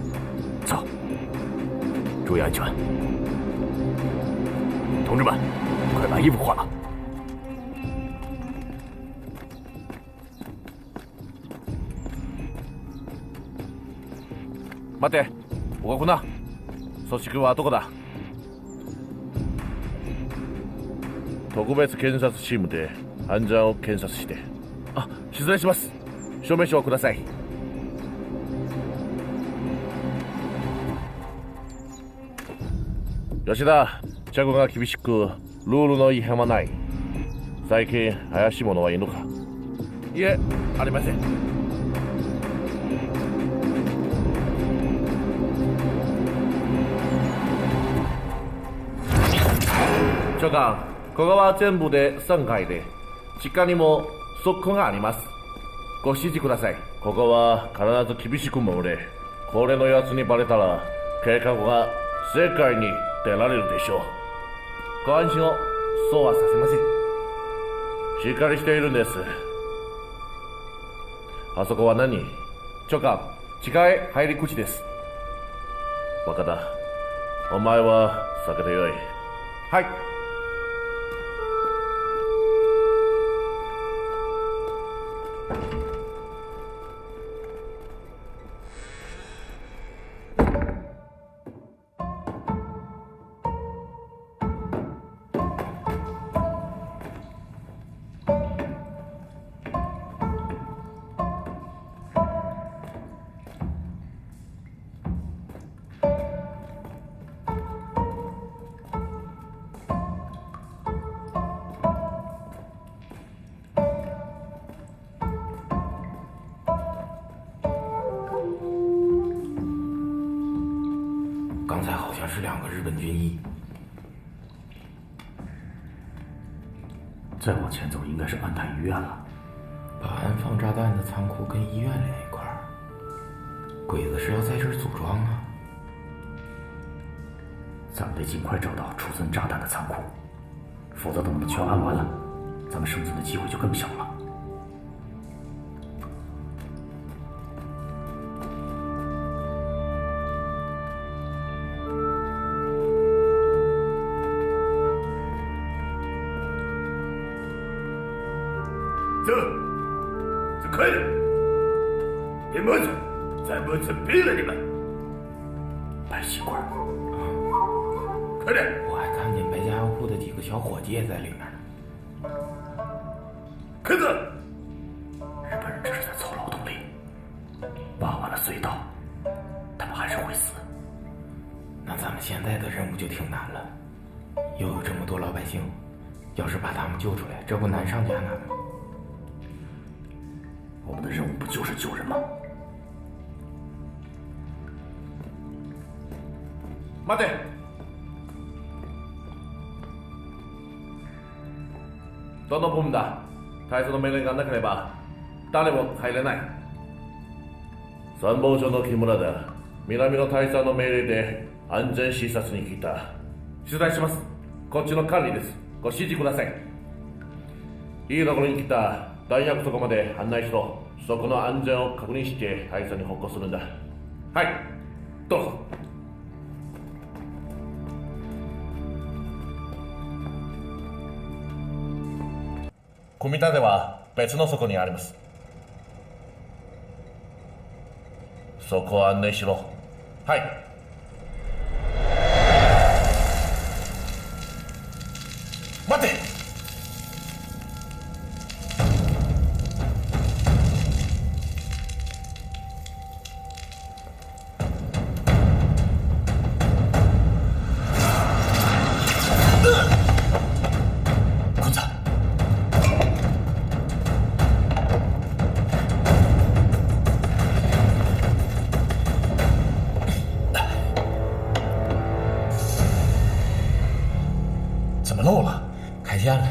K: 走，注意安全。同志们，快把衣服换了。
N: 待て、岡子な。組織はどこだ？特別検察チームで犯罪を検察して。あ、失礼します。証明書をください。吉田、着が厳しく、ルールの違反はない。最近怪しい者はいるのか？いえ、ありません。長官、ここは全部で3階で、地下にも倉庫があります。ご指示ください。ここは必ず厳しく守れ。これのやつにバレたら、計画が世界に出られるでしょう。ご安心を、そうはさせません。しっかりしているんです。あそこは何？長官、地下へ入り口です。若田、お前は避けてよい。はい。
M: 刚才好像是2个日本军医。
F: 再往前走，应该是安泰医院了。
M: 把安放炸弹的仓库跟医院连一块儿，鬼子是要在这儿组装啊！
F: 咱们得尽快找到储存炸弹的仓库，否则等我们全安完了，咱们生存的机会就更小了。
E: 走，走快点！别磨蹭，再磨蹭毙了你们！
F: 白吸管，
E: 快点！
M: 我还看见白家药铺的几个小伙计也在里面呢。
E: 큰子，
F: 日本人这是在凑劳动力，挖完了隧道，他们还是会死。
M: 那咱们现在的任务就挺难了，又有这么多老百姓，要是把他们救出来，这不难上加难吗？
K: 我们的任务不就是救人吗？
N: 待て！どの部分だ？大佐の命令がなければ誰も入れない。参謀所の木村だ。南の大佐の命令で安全視察に来た。取材します。こっちの管理です。ご指示ください。いいところに来た。弾薬そこまで案内しろ。そこの安全を確認して大佐に報告するんだ。はい、どうぞ。組み立ては別の倉庫にあります。そこを案内しろ。はい。待て！
K: 漏了，
M: 开线了。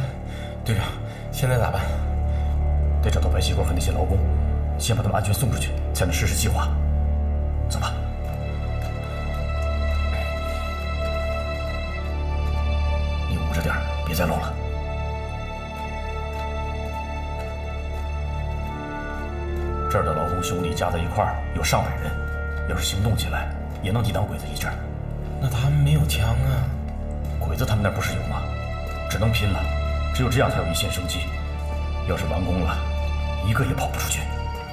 M: 队长，现在咋办？
K: 得找到白西瓜和那些劳工，先把他们安全送出去，才能实施计划。走吧。你捂着点，别再漏了。这儿的劳工兄弟加在一块儿有上百人，要是行动起来，也能抵挡鬼子一阵。
M: 那他们没有枪啊？
K: 鬼子他们那不是有吗？只能拼了，只有这样才有一线生机。要是完工了，一个也跑不出去。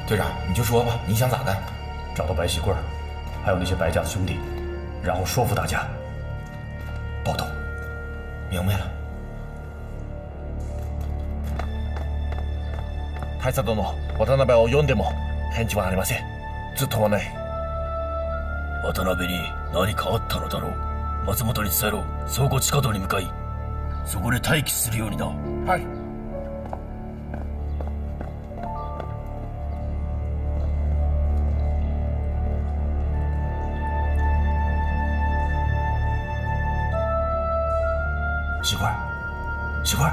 M: 队长，你就说吧，你想咋干？
K: 找到白喜棍，还有那些白家的兄弟，然后说服大家暴动。
M: 明白了。
N: 大佐殿、渡辺を呼んでも返事はありません。ずっともない。
E: 渡辺に何かあったのだろう。松本に伝えろ。倉庫地下道に向かい、そこで待機するようにな。
N: はい。
K: 喜官，喜官，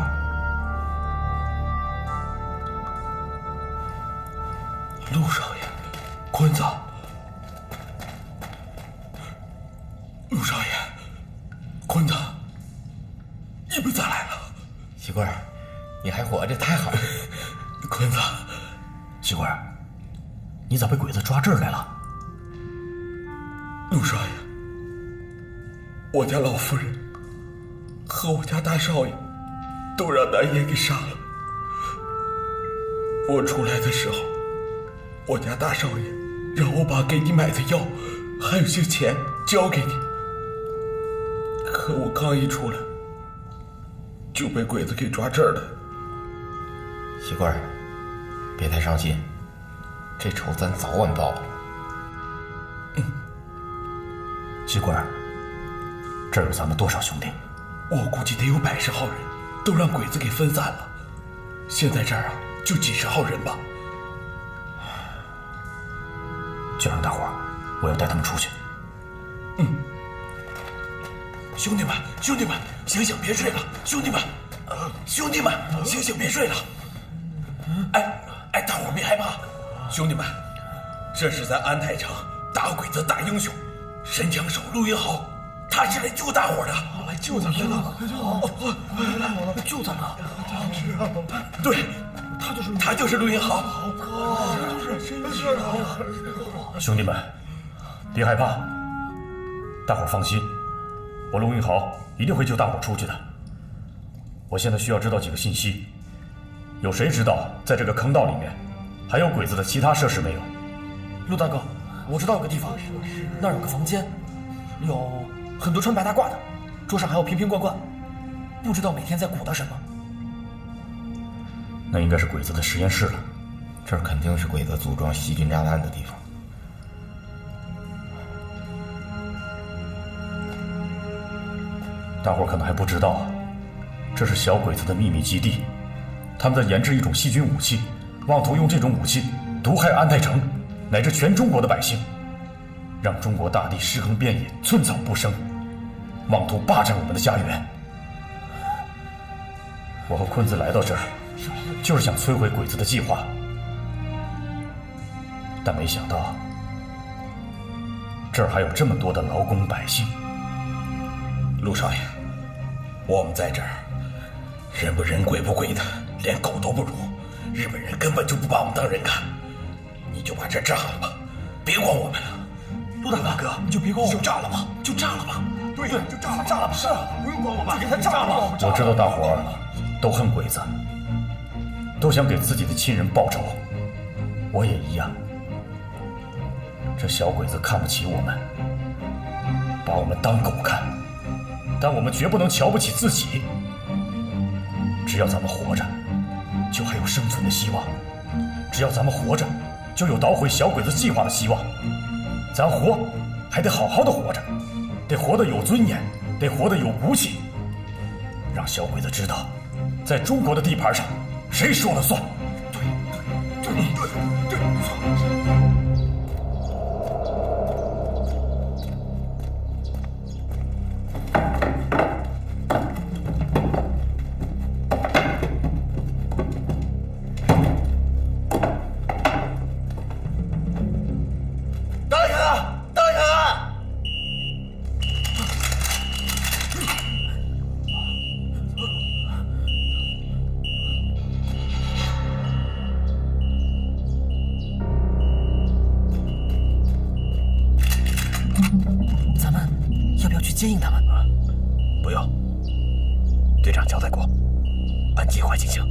H: 陆少爷，坤子，陆少爷，坤子，你们咋来了？
M: 喜官，你还活着，太好了。
H: 坤子，
K: 喜官，你咋被鬼子抓这儿来了？
H: 陆少爷，我家老夫人和我家大少爷都让南爷给杀了。我出来的时候，我家大少爷让我把给你买的药还有些钱交给你，可我刚一出来就被鬼子给抓这儿了。
M: 喜官，别太伤心，这仇咱早晚报。
K: 喜官，这儿有咱们多少兄弟？
H: 我估计得有100号人，都让鬼子给分散了。现在这儿啊，就几十号人吧。
K: 就让大伙儿，我要带他们出去。
H: 兄弟们，兄弟们，醒醒，别睡了！兄弟们，兄弟们，醒醒，别睡了！哎，大伙儿别害怕，兄弟们，这是咱安泰城打鬼子大英雄，神枪手陆云豪，他是来救大伙的，来救咱们了，来救咱们了！对，他就是陆云豪，
K: 兄弟们，别害怕，大伙儿放心，我陆云豪一定会救大伙儿出去的。我现在需要知道几个信息，有谁知道在这个坑道里面还有鬼子的其他设施没有？
P: 陆大哥，我知道有个地方，那儿有个房间，有很多穿白大褂的，桌上还有瓶瓶罐罐，不知道每天在鼓捣什么。
K: 那应该是鬼子的实验室了，
M: 这儿肯定是鬼子组装细菌炸弹的地方。
K: 大伙可能还不知道，这是小鬼子的秘密基地，他们在研制一种细菌武器，妄图用这种武器毒害安泰城乃至全中国的百姓，让中国大地尸横遍野，寸草不生，妄图霸占我们的家园。我和坤子来到这儿，就是想摧毁鬼子的计划，但没想到这儿还有这么多的劳工百姓。
H: 陆少爷，我们在这儿，人不人鬼不鬼的，连狗都不如。日本人根本就不把我们当人看，你就把这炸了吧，别管我们了。
P: 陆大哥，你就别管我们，
H: 就炸了吧，就炸了吧。
P: 对，就炸了，炸了吧。是啊，不用管我们，就给他炸了。
K: 我知道大伙儿都恨鬼子，都想给自己的亲人报仇，我也一样。这小鬼子看不起我们，把我们当狗看，但我们绝不能瞧不起自己。只要咱们活着，就还有生存的希望；只要咱们活着，就有捣毁小鬼子计划的希望。咱活，还得好好的活着，得活得有尊严，得活得有骨气，让小鬼子知道，在中国的地盘上，谁说了算。
H: 对，没错。
P: 接应他们？
H: 不用，队长交代过，按计划进行。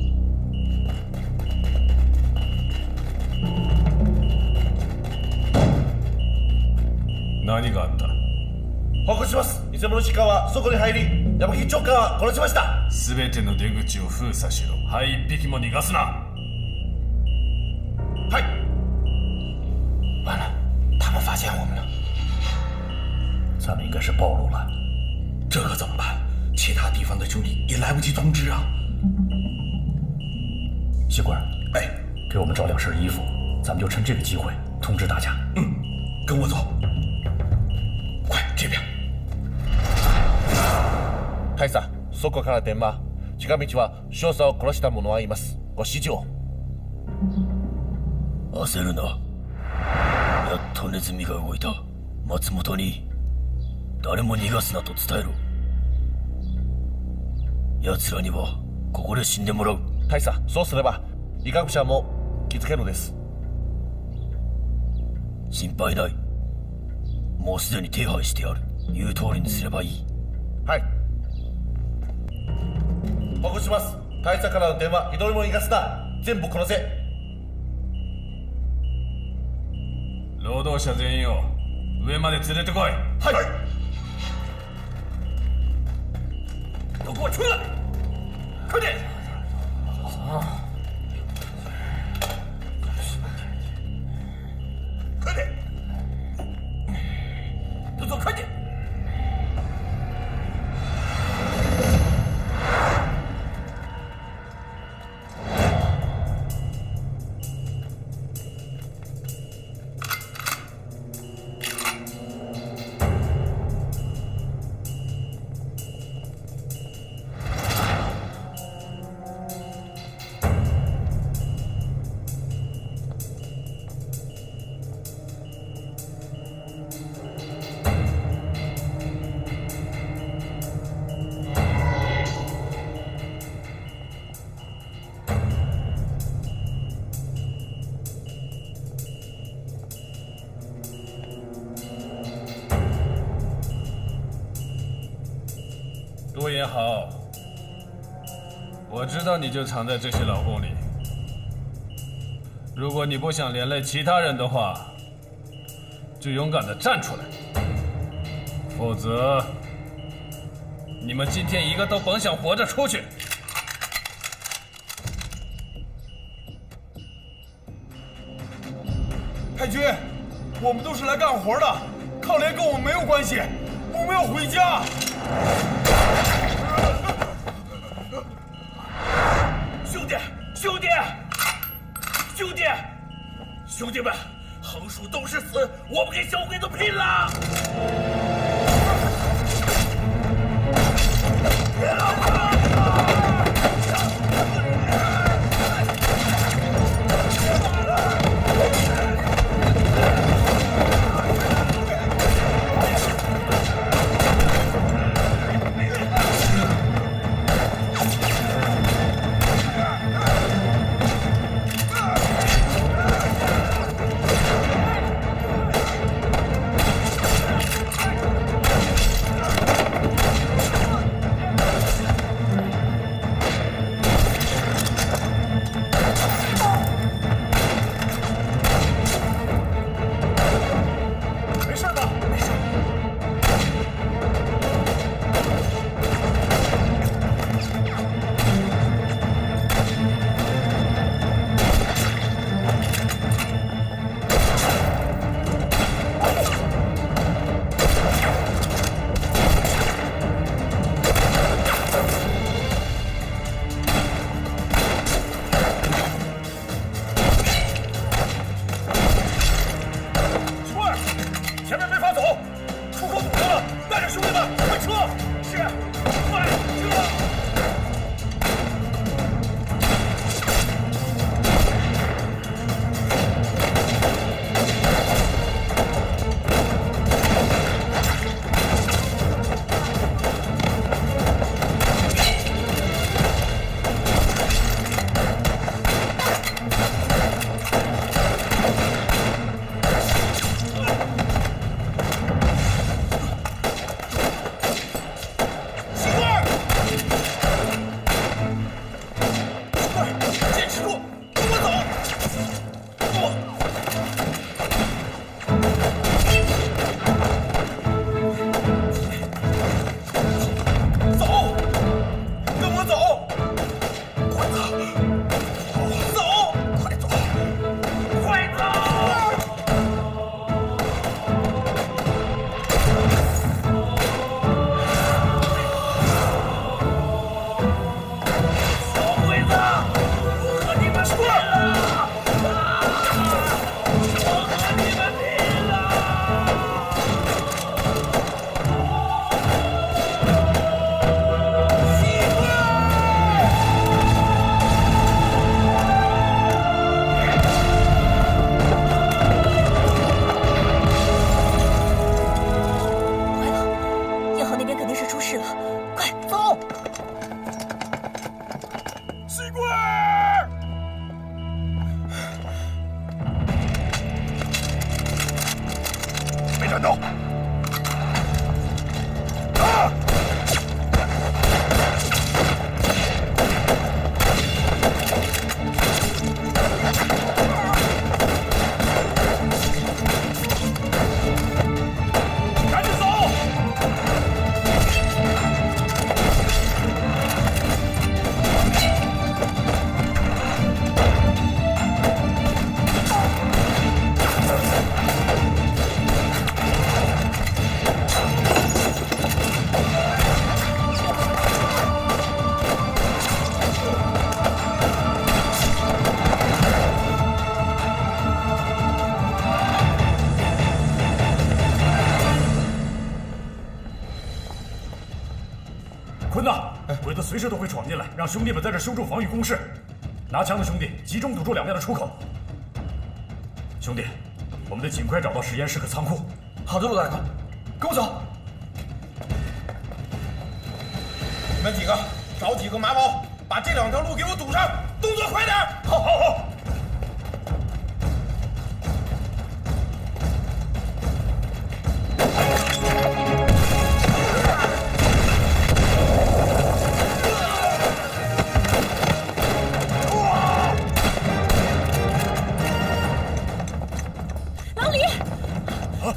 B: 何があった？
N: 報告します。偽物鹿はそこに入り、山木長官は殺しました。
B: すべての出口を封鎖しろ。はい、一匹も逃がすな。
H: はい。完了，他们发现我们了。
K: 咱们应该是暴露了，
H: 这可怎么办？其他地方的兄弟也来不及通知啊！
K: 西官，
H: 哎，
K: 给我们找2身衣服，咱们就趁这个机会通知大家。
H: 跟我走。快，这边。
N: 大佐、そこから電話。近道は少佐を殺した者はいます。ご指示を。
E: 焦るな。やっとネズミが動いた。松本に誰も逃がすなと伝えろ。奴らにはここで死んでもらう。
N: 大佐、そうすれば医学者も気づけるです。
E: 心配ない。もうすでに手配してある。言う通りにすればいい。
N: はい。報告します。大佐からの電話、一人も逃がすな。全部殺せ。
B: 労働者全員を上まで連れてこい。
N: はい。
E: 都给我出来！快点！
N: 快点！
E: 都走，快点！
B: 陆也好，我知道你就藏在这些劳工里。如果你不想连累其他人的话，就勇敢地站出来，否则你们今天一个都甭想活着出去。
D: 太君，我们都是来干活的，抗联跟我们没有关系，我们要回家。
H: 兄弟，兄弟，兄弟们，横竖都是死，我们跟小鬼子拼了！
K: 坤呐，鬼子随时都会闯进来，让兄弟们在这修筑防御工事。拿枪的兄弟集中堵住两边的出口。兄弟，我们得尽快找到实验室和仓库。
P: 好的，陆大哥，跟我走。
H: 你们几个找几个马宝，把这两条路给我堵上，动作快点！
K: 好，好，好。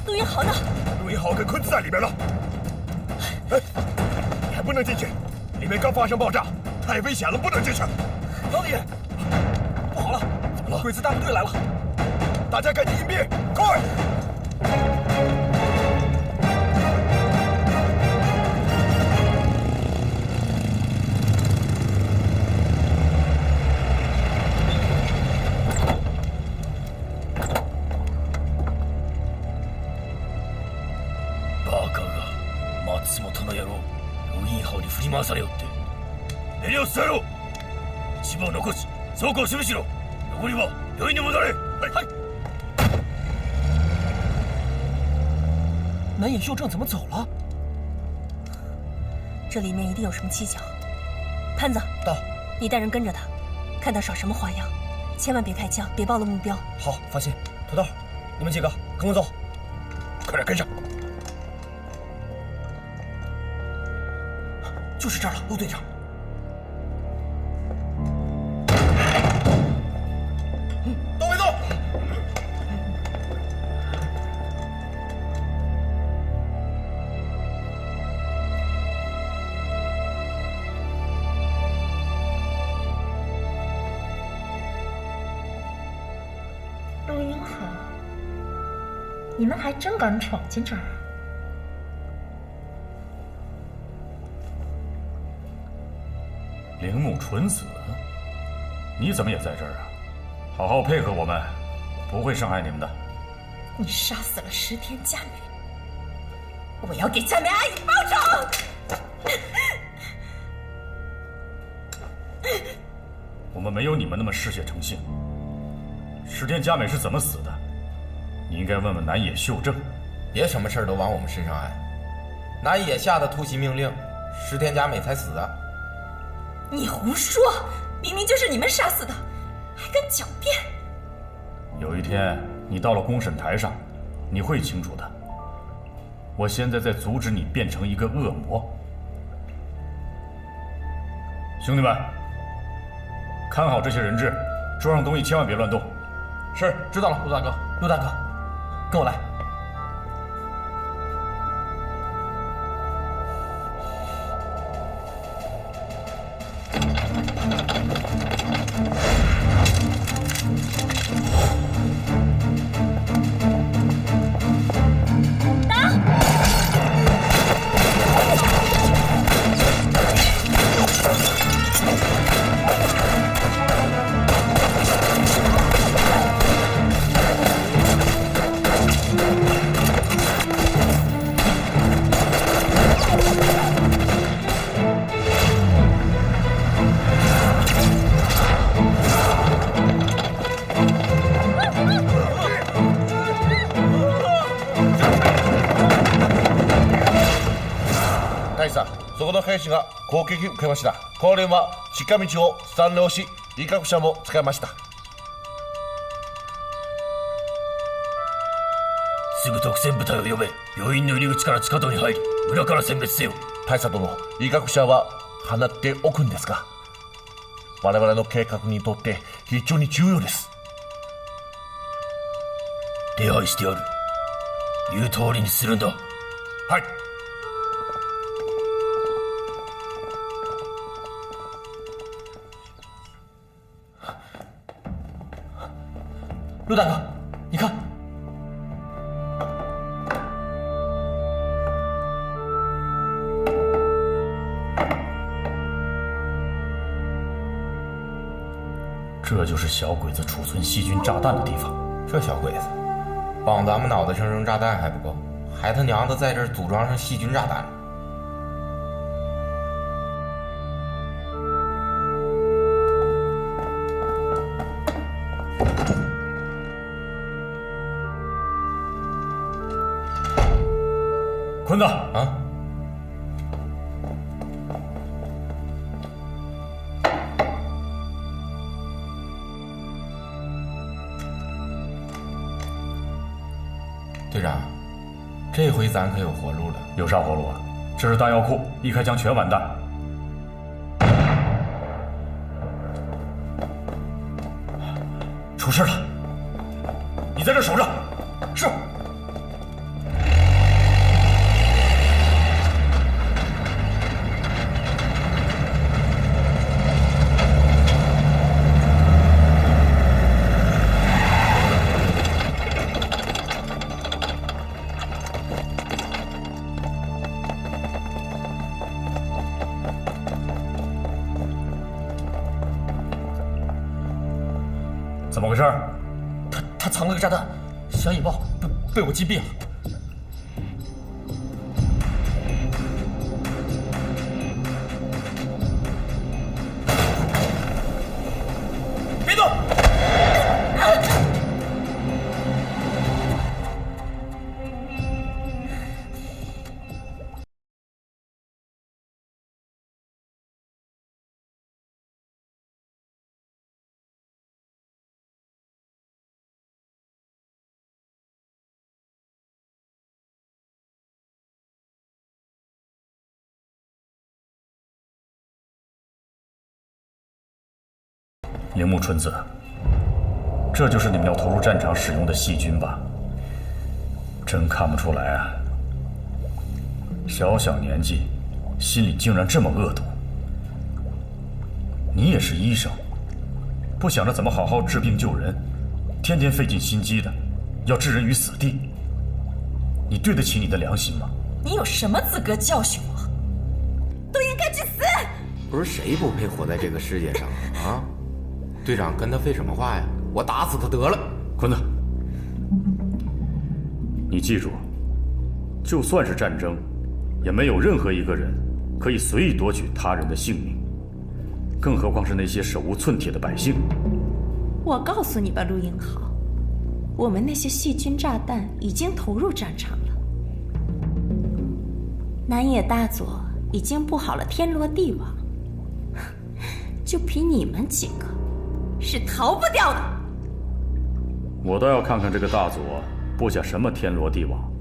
I: 陆云豪呢？
K: 陆云豪跟坤子在里面了。哎，你还不能进去，里面刚发生爆炸，太危险了，不能进去。
P: 老李，不好了，怎么了？鬼子大部队来了，
K: 大家赶紧隐蔽，快！
E: 松本の野郎、ロインハオに振り回されよって。メリオス野郎、一部を残し倉庫を守備しろ。残りは病院に戻れ。はい。
P: 南野秀正怎么走了？
I: 这里面一定有什么蹊跷。潘子，
P: 到，
I: 你带人跟着他，看他耍什么花样，千万别开枪，别暴露目标。
P: 好，放心。土豆，你们几个跟我走，
E: 快点跟上。
P: 就是这儿了，陆队长。
H: 都别动！
O: 陆英豪，你们还真敢闯进这儿啊！
C: 铃木纯子，你怎么也在这儿啊？好好配合我们，不会伤害你们的。
Q: 你杀死了石田佳美，我要给佳美阿姨报仇！
C: 我们没有你们那么嗜血成性。石田佳美是怎么死的？你应该问问南野秀正。
M: 别什么事儿都往我们身上安。南野下的突袭命令，石田佳美才死的。
Q: 你胡说！明明就是你们杀死的，还敢狡辩！
C: 有一天你到了公审台上，你会清楚的。我现在在阻止你变成一个恶魔。兄弟们，看好这些人质，桌上东西千万别乱动。
P: 是，知道了，陆大哥。陆大哥，跟我来。
N: そこの兵士が攻撃を受けました。これは近道を占領し、威嚇者も使いました。
E: すぐ特戦部隊を呼べ。病院の入り口から地下道に入り、裏から殲滅せよ。
N: 大佐殿、威嚇者は放っておくんですが、我々の計画にとって非常に重要です。
E: 手配してやる。言う通りにするんだ。はい。
P: 陆大哥，你看，
C: 这就是小鬼子储存细菌炸弹的地方。
M: 这小鬼子，帮咱们脑袋上扔炸弹还不够，还他娘的在这儿组装上细菌炸弹。
C: 坤子
M: 啊，队长，这回咱可有活路了。
C: 有啥活路啊？这是弹药库，一开枪全完蛋。出事了！你在这守着。
P: 是。
C: 怎么回事？
P: 他藏了个炸弹，想引爆，被我击毙了。
K: 铃木春子，这就是你们要投入战场使用的细菌吧？真看不出来啊！小小年纪，心里竟然这么恶毒。你也是医生，不想着怎么好好治病救人，天天费尽心机的，要置人于死地。你对得起你的良心吗？
Q: 你有什么资格教训我？都应该去死！
M: 不是谁不配活在这个世界上啊？队长跟他废什么话呀？我打死他得了。
K: 坤子，你记住，就算是战争，也没有任何一个人可以随意夺取他人的性命，更何况是那些手无寸铁的百姓。
Q: 我告诉你吧，陆英豪，我们那些细菌炸弹已经投入战场了。南野大佐已经布好了天罗地网，就凭你们几个，是逃不掉的。
K: 我倒要看看这个大佐布下什么天罗地网。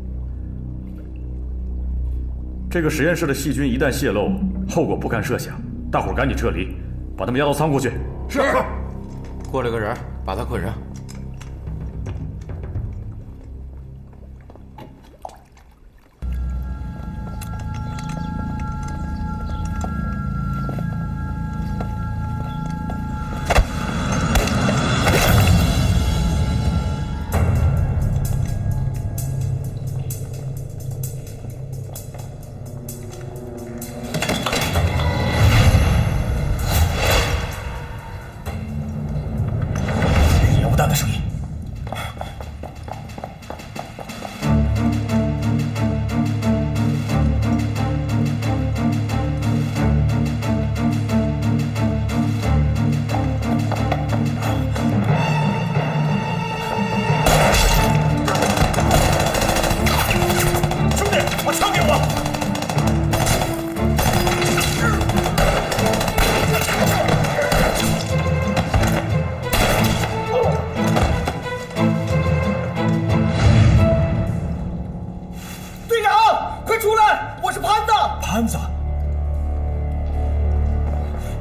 K: 这个实验室的细菌一旦泄露，后果不堪设想。大伙儿赶紧撤离，把他们押到仓库去。
M: 是。过来个人，把他捆上。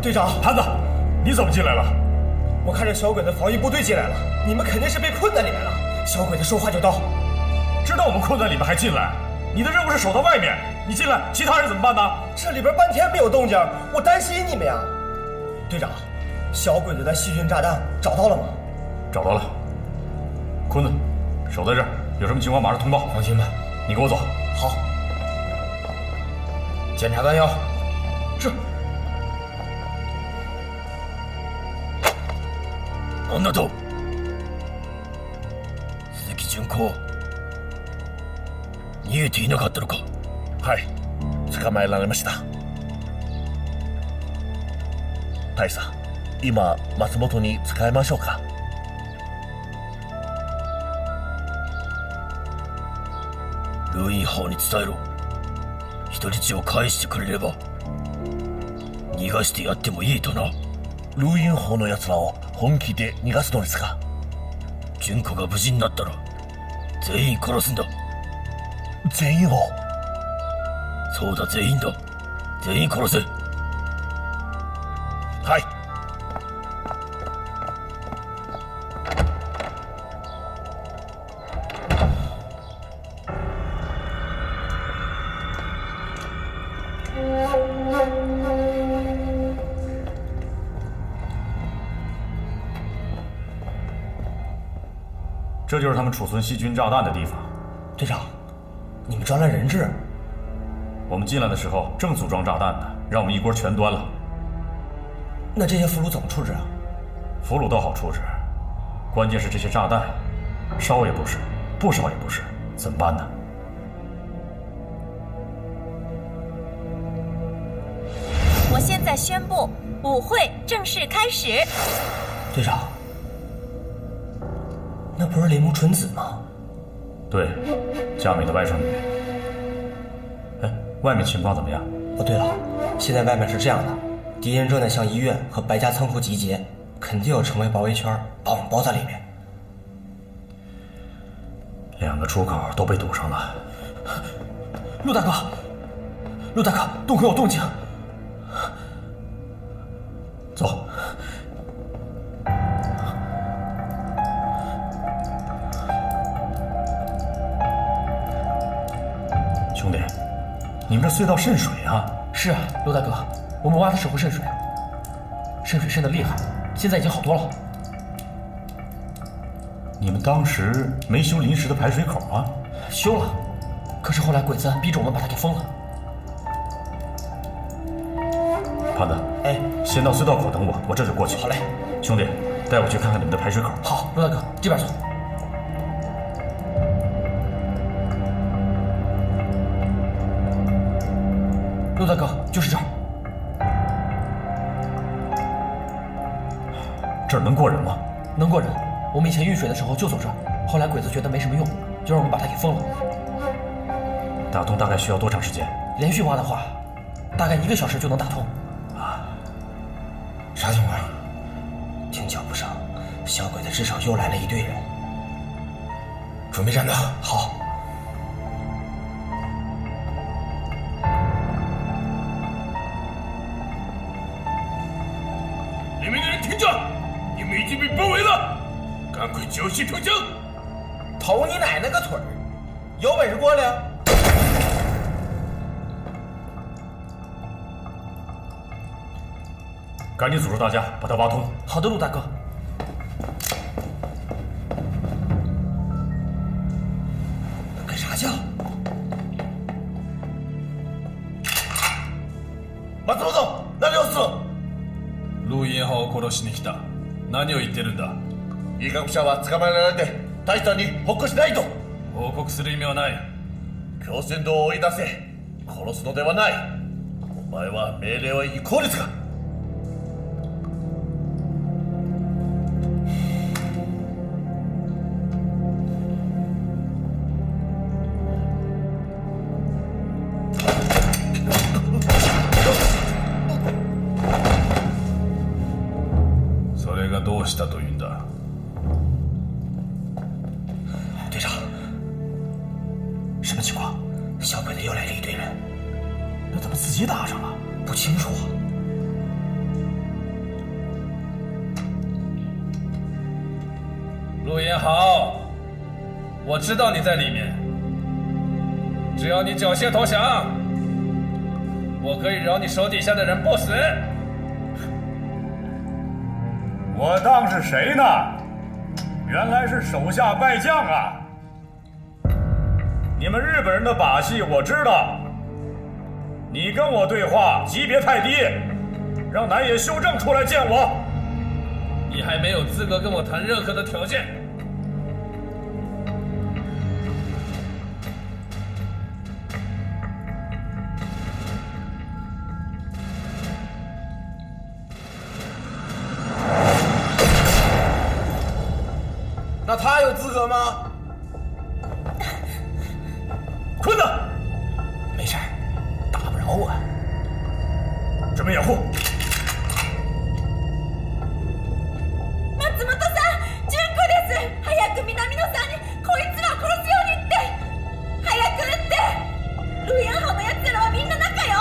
K: 队长，盘子，你怎么进来了？
P: 我看着小鬼子防御部队进来了，你们肯定是被困在里面了。小鬼子说话就刀，
K: 知道我们困在里面还进来？你的任务是守到外面，你进来，其他人怎么办呢？
P: 这里边半天没有动静，我担心你们呀。队长，小鬼子的细菌炸弹找到了吗？
K: 找到了。坤子，守在这儿，有什么情况马上通报。
P: 放心吧，
K: 你跟我走。
P: 好。
K: 检查弹药。
P: 是。
E: あなた、鈴木純子、逃げていなかったのか？
N: はい、捕まえられました。大佐、今松本に使いましょうか？
E: ルインハオに伝えろ。人質を返してくれれば逃がしてやってもいいとな。
N: ルインハオの奴らを本気で逃がすのですか？
E: 純子が無事になったら全員殺すんだ。
N: 全員を？
E: そうだ、全員だ。全員殺せ。
N: はい。
K: 这就是他们储存细菌炸弹的地方。
P: 队长，你们装了人质？
K: 我们进来的时候正组装炸弹呢，让我们一锅全端了。
P: 那这些俘虏怎么处置啊？
K: 俘虏倒好处置，关键是这些炸弹，烧也不是，不烧也不是，怎么办呢？
Q: 我现在宣布，舞会正式开始。
P: 队长。那不是铃木纯子吗？
K: 对，佳美的外甥女。哎，外面情况怎么样？
P: 哦，对了，现在外面是这样的，敌人正在向医院和白家仓库集结，肯定要成为包围圈，把我们包在里面。
K: 2个出口都被堵上了。
P: 陆大哥，陆大哥，洞口有动静。
K: 走。兄弟，你们这隧道渗水啊？
P: 是啊，刘大哥，我们挖的时候渗水，渗水渗得厉害，现在已经好多了。
K: 你们当时没修临时的排水口啊？
P: 修了，可是后来鬼子逼着我们把它给封了。
K: 胖子，
P: 哎，
K: 先到隧道口等我，我这就过去。
P: 好嘞，
K: 兄弟，带我去看看你们的排水口。
P: 好，刘大哥，这边走。刘大哥，就是这儿。
K: 这儿能过人吗？
P: 能过人。我们以前遇水的时候就走这儿，后来鬼子觉得没什么用，就让我们把它给封了。
K: 打通大概需要多长时间？
P: 连续挖的话，大概1个小时就能打通。
H: 啊？啥情况？听脚步声，小鬼子至少又来了一队人。准备战斗。
P: 好。
H: 里面的人听着，你们已经被包围了，赶快缴械投降！
R: 投你奶奶个腿儿！有本事过来！
K: 赶紧组织大家把它挖通。
P: 好的，陆大哥。
H: 干啥去？
D: 松本、何をする？
B: 陸イエン派を殺しに来た。何を言ってるんだ？
D: 威嚇者は捕まえられて大使さんに報告しないと。
B: 報告する意味はない。
D: 強船道を追い出せ。殺すのではない。お前は命令は違法ですか？
B: それがどうしたというんだ？
H: 队长，什么情况？小鬼子又来了一队人，
K: 那怎么自己打上了？
H: 不清楚啊。
B: 陆延豪，我知道你在里面，只要你缴械投降，我可以饶你手底下的人不死。
C: 我当是谁呢？原来是手下败将啊！你们日本人的把戏我知道。你跟我对话级别太低，让南野修正出来见我。
B: 你还没有资格跟我谈任何的条件。
R: 那他有资格吗？
D: 困难，
H: 没事，打不着我。
C: 准备掩护。
A: 松本さん、順子です。早く南野さんにこいつらを殺すように言って。早く撃って。ルイアン派の奴らはみんな仲よ。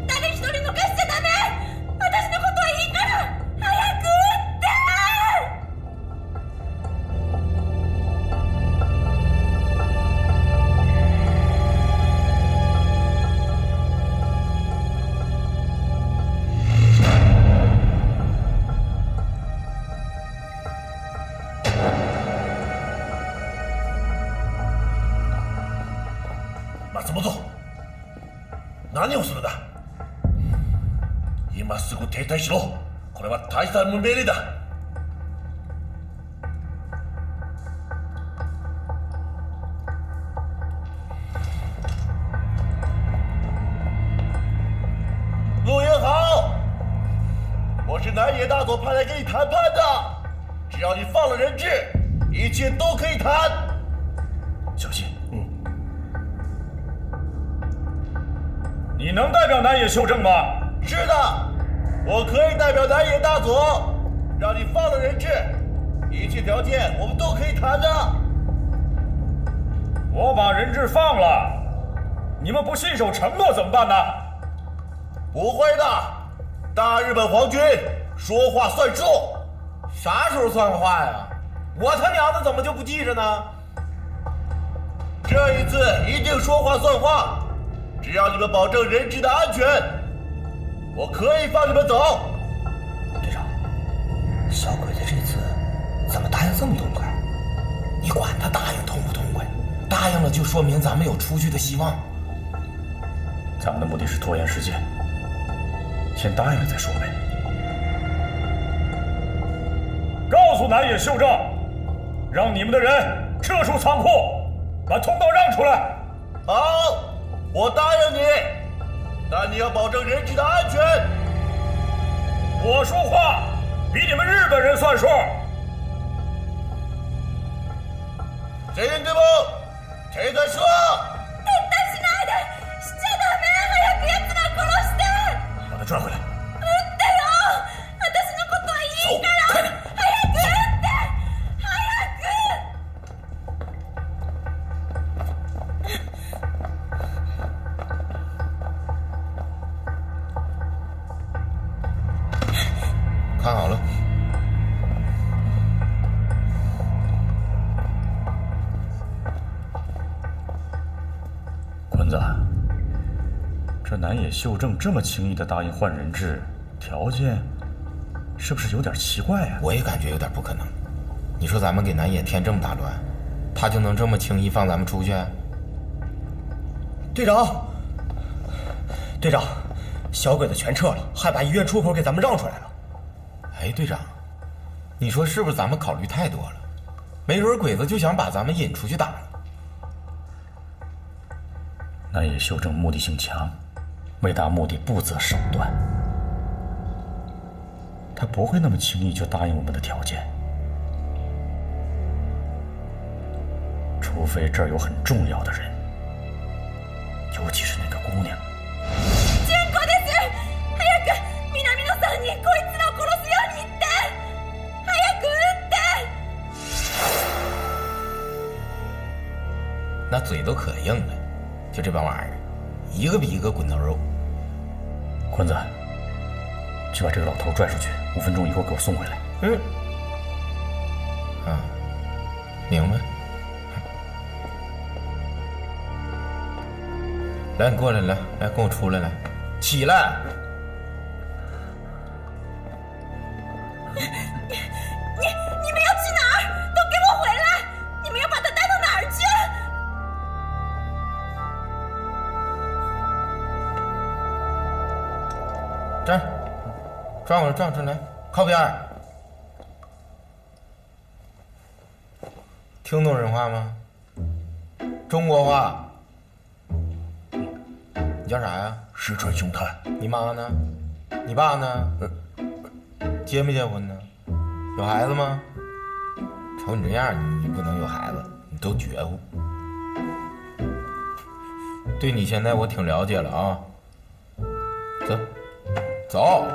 A: 誰一人逃しちゃダメ。私のことはいいから、早く撃って。
D: 松本、何をするんだ？今すぐ停滞しろ。これは大佐の命令だ。陆延豪，我是南野大佐派来跟你谈判的，只要你放了人质，一切都可以谈。
K: 小心。
C: 你能代表南野修正吗？
D: 是的，我可以代表南野大佐，让你放了人质，一切条件我们都可以谈的。
C: 我把人质放了，你们不信守承诺怎么办呢？
D: 不会的，大日本皇军说话算数。
R: 啥时候算话呀？我他娘的怎么就不记着呢？
D: 这一次一定说话算话。只要你们保证人质的安全，我可以放你们走。
P: 队长，小鬼子这次怎么答应这么痛快？你管他答应痛不痛快，答应了就说明咱们有出去的希望。
K: 咱们的目的是拖延时间，先答应了再说呗。告诉南野秀正，让你们的人撤出仓库，把通道让出来。
D: 好，我答应你，但你要保证人质的安全。
K: 我说话比你们日本人算数。
D: 全員でも手出しは
A: 撤退しないで！しちゃダメ！早く奴ら殺して！
K: 把他抓回来！
A: 撃ってよ！私のことはいいから！早く撃って！
M: 看好了。
K: 坤子，这南野秀正这么轻易的答应换人质，条件是不是有点奇怪啊？
M: 我也感觉有点不可能。你说咱们给南野添这么大乱，他就能这么轻易放咱们出去？
P: 队长，队长，小鬼子全撤了，还把医院出口给咱们让出来了。
M: 哎，队长，你说是不是咱们考虑太多了？没准鬼子就想把咱们引出去打了。
K: 南野秀正目的性强，为达目的不择手段，他不会那么轻易就答应我们的条件，除非这儿有很重要的人，尤其是那个姑娘。
A: 純子です！早く南野さんにこいつらを殺すように言って！早く撃って！
M: 那嘴都可硬了，就这帮玩意儿，一个比一个滚刀肉。
K: 坤子，去把这个老头拽出去，5分钟以后给我送回来。
M: 嗯。啊，明白。来，你过来，来，跟我出来，来，起来！
A: 你们要去哪儿？都给我回来！你们要把他带到哪儿去？
M: 站，转过来，转来，靠边儿。听懂人话吗？中国话。你叫啥呀？
D: 石川雄太。
M: 你妈呢？你爸呢？结没结婚呢？有孩子吗？瞅你这样，你不能有孩子，你都绝乎。对你现在我挺了解了啊。走，走。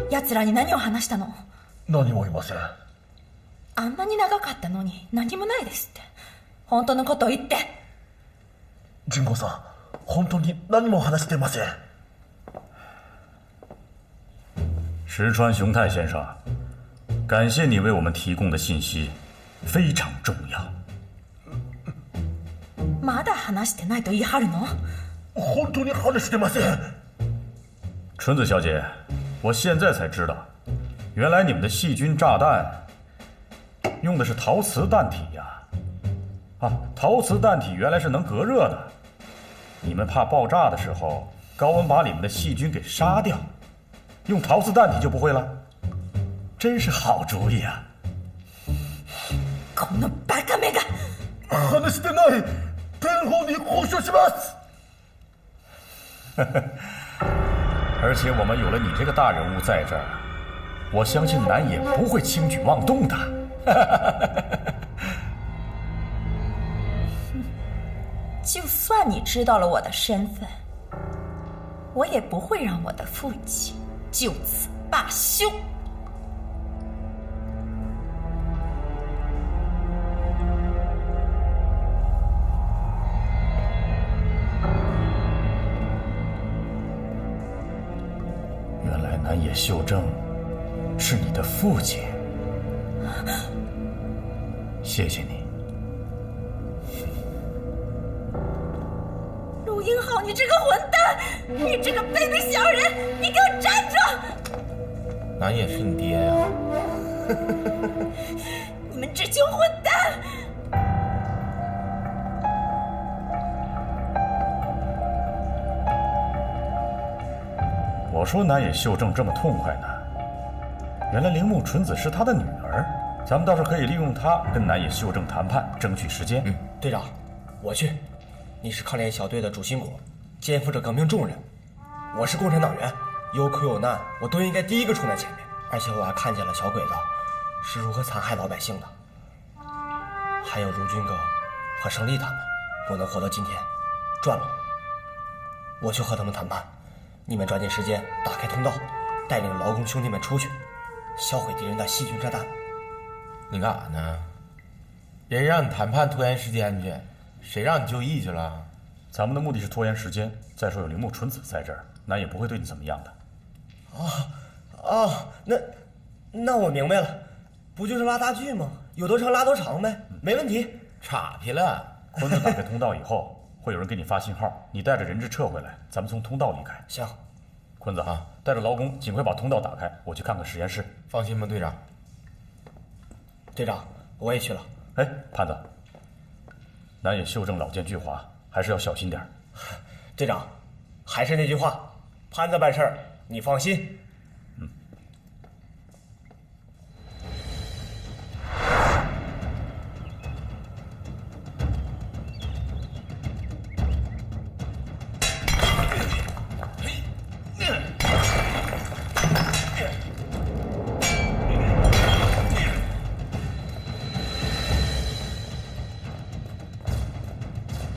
A: 奴らに何を話したの？
D: 何もいません。
A: あんなに長かったのに何もないですって。本当のことを言って。
D: 神保さん、本当に何も話してません。
K: 石川雄太先生，感谢你为我们提供的信息，非常重要。
A: まだ話してないと言い張るの？
D: 本当に話してません。
K: 纯子小姐，我现在才知道，原来你们的细菌炸弹用的是陶瓷弹体呀！啊，陶瓷弹体原来是能隔热的。你们怕爆炸的时候高温把里面的细菌给杀掉，用陶瓷弹体就不会了。真是好主意啊！
A: このバカめが！
D: 話してない。天皇に交渉します。
K: 而且我们有了你这个大人物在这儿，我相信南野不会轻举妄动的。
A: 就算你知道了我的身份，我也不会让我的父亲就此
Q: 罢休。
K: 原来南野秀正是你的父亲，谢谢你。
A: 陆英浩，你这个混蛋，你这个卑鄙小人，你给我站住！
M: 南野是你爹呀！
A: 你们这群混蛋！
K: 我说南野秀正这么痛快呢，原来铃木纯子是他的女儿，咱们倒是可以利用她跟南野秀正谈判，争取时间。
P: 队长，我去。你是抗联小队的主心骨，肩负着革命重任。我是共产党员，有苦有难，我都应该第一个冲在前面。而且我还看见了小鬼子是如何残害老百姓的，还有如军哥和胜利他们，我能活到今天，赚了。我去和他们谈判，你们抓紧时间打开通道，带领劳工兄弟们出去，销毁敌人的细菌炸弹。
M: 你干啥呢？人让你谈判拖延时间去，谁让你就义去了？
K: 咱们的目的是拖延时间。再说有铃木纯子在这儿，那也不会对你怎么样的。
P: 那我明白了，不就是拉大锯吗？有多长拉多长呗，没问题。
M: 岔劈了。
K: 坤子打开通道以后，会有人给你发信号，你带着人质撤回来，咱们从通道离开。
P: 行。
K: 坤子啊，带着劳工尽快把通道打开，我去看看实验室。
M: 放心吧，队长。
P: 队长，我也去了。
K: 哎，潘子，南野秀正老奸巨猾，还是要小心点。
P: 队长，还是那句话，潘子办事儿，你放心。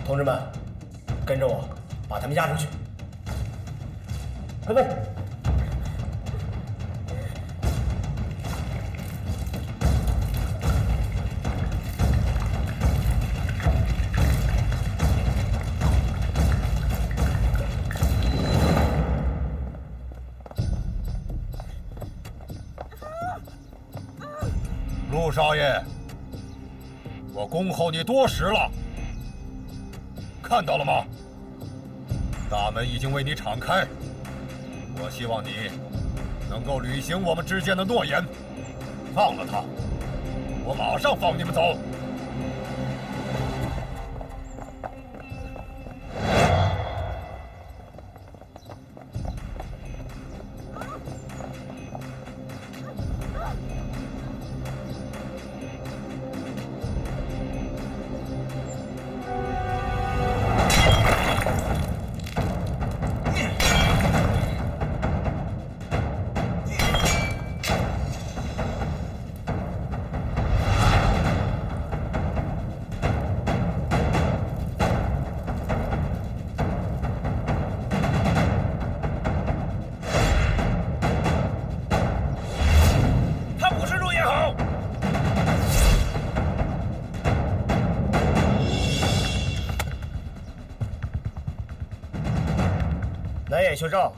P: 同志们，跟着我，把他们押出去。快备！
G: 陆少爷，我恭候你多时了。看到了吗？大门已经为你敞开，我希望你能够履行我们之间的诺言，放了他，我马上放你们走。
P: 南野秀正，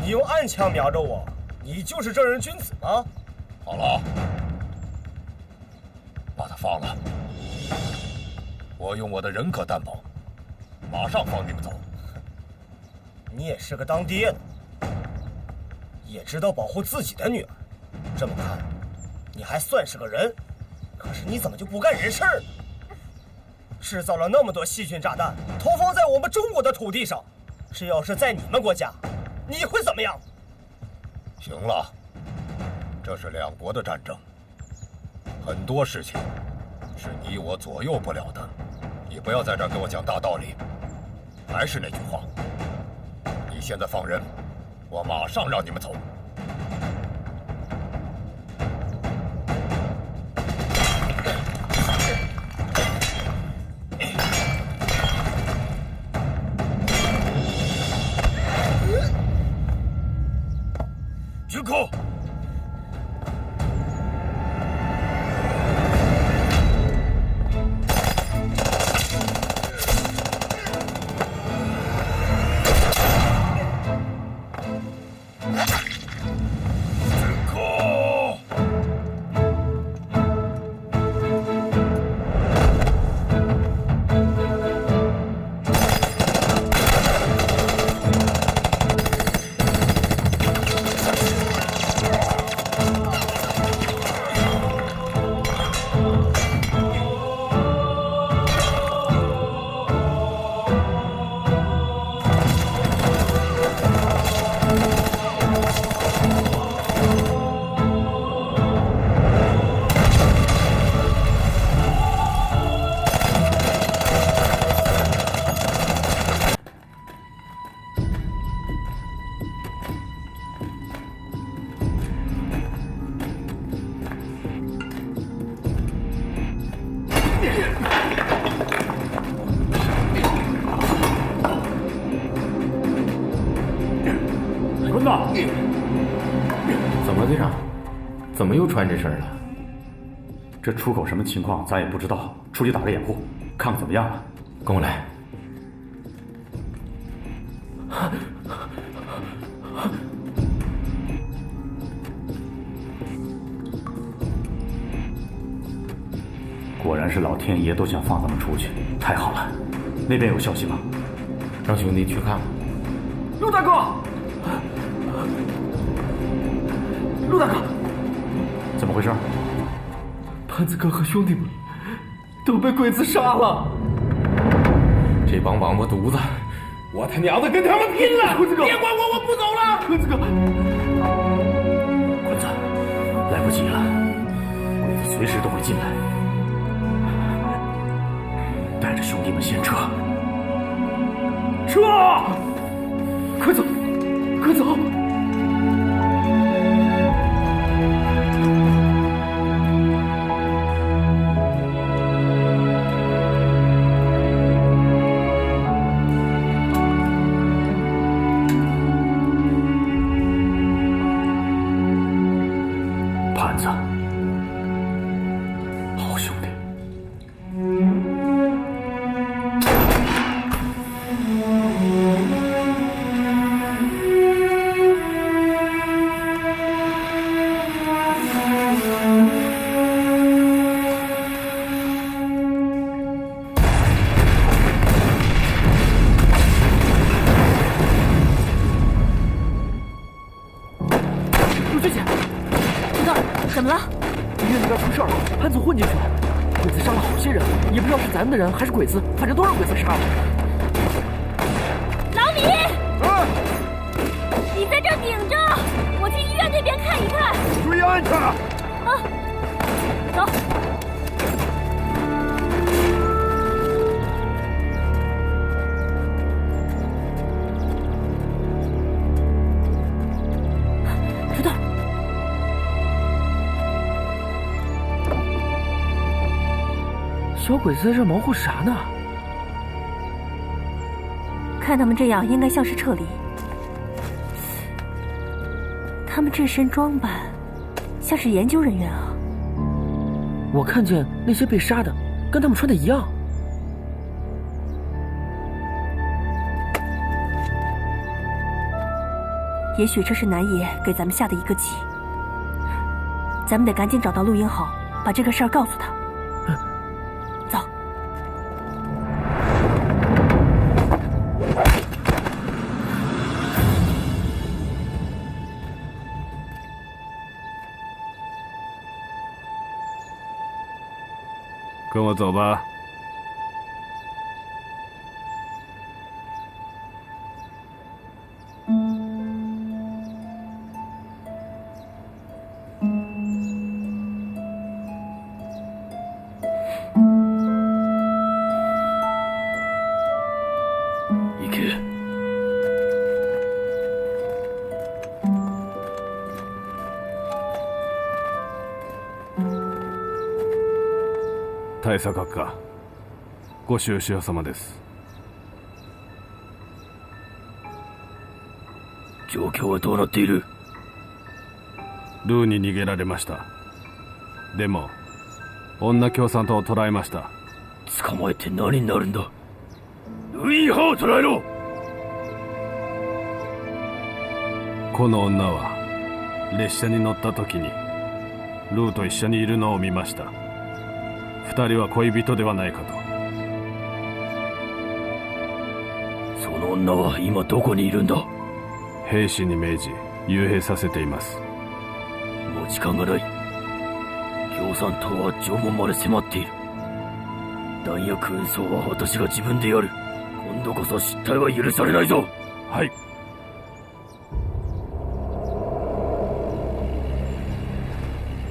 P: 你用暗枪瞄着我，你就是正人君子吗？
G: 好了，把他放了。我用我的人格担保，马上放你们走。
P: 你也是个当爹的，也知道保护自己的女儿。这么看，你还算是个人。可是你怎么就不干人事呢？制造了那么多细菌炸弹，投放在我们中国的土地上。这要是在你们国家，你会怎么样？
G: 行了，这是两国的战争，很多事情是你我左右不了的。你不要在这儿给我讲大道理。还是那句话，你现在放人，我马上让你们走。
C: 军控。
K: 坤子，
M: 怎么了，队长？怎么又出这事儿了？
K: 这出口什么情况咱也不知道，出去打个掩护，看看怎么样了。
M: 跟我来。
K: 果然是老天爷都想放咱们出去，太好了。那边有消息吗？
M: 让兄弟去看。
L: 陆大哥，陆大哥，
K: 怎么回事？
L: 潘子哥和兄弟们都被鬼子杀了。
M: 这帮王八犊子，我他娘的跟他们拼了！
L: 坤子哥，
M: 别管我，我不走了！
L: 坤子哥，
K: 坤子，来不及了，鬼子随时都会进来。带着兄弟们先撤。
L: 撤！快走，快走！
K: 盘子，好兄弟。
L: 陆军姐，
I: 知道了，怎么了？
L: 医院那边出事了，潘子混进去了，鬼子杀了好些人，也不知道是咱们的人还是鬼子，反正都让鬼子杀了。
I: 老李，你在这儿顶着，我去医院那边看一看。
L: 注意安全。
I: 啊，走。知道。
L: 小鬼子在这忙活啥呢？
I: 看他们这样，应该像是撤离。他们这身装扮，像是研究人员啊。
L: 我看见那些被杀的，跟他们穿的一样。
I: 也许这是南爷给咱们下的一个棋。咱们得赶紧找到陆英豪，把这个事儿告诉他。走。
B: 跟我走吧。
E: 行け。
B: 大佐閣下、ご愁傷様です。
E: 状況はどうなっている？
B: ルーに逃げられました。でも女共産党を捕らえました。
E: 捕まえて何になるんだ。ルーインハを捕らえろ。
B: この女は列車に乗った時にルーと一緒にいるのを見ました。二人は恋人ではないかと。
E: その女は今どこにいるんだ。
B: 兵士に命じ幽閉させています。
E: もう時間がない。共産党は縄文まで迫っている。弾薬運送は私が自分でやる。今度こそ失態は許されないぞ。
B: はい。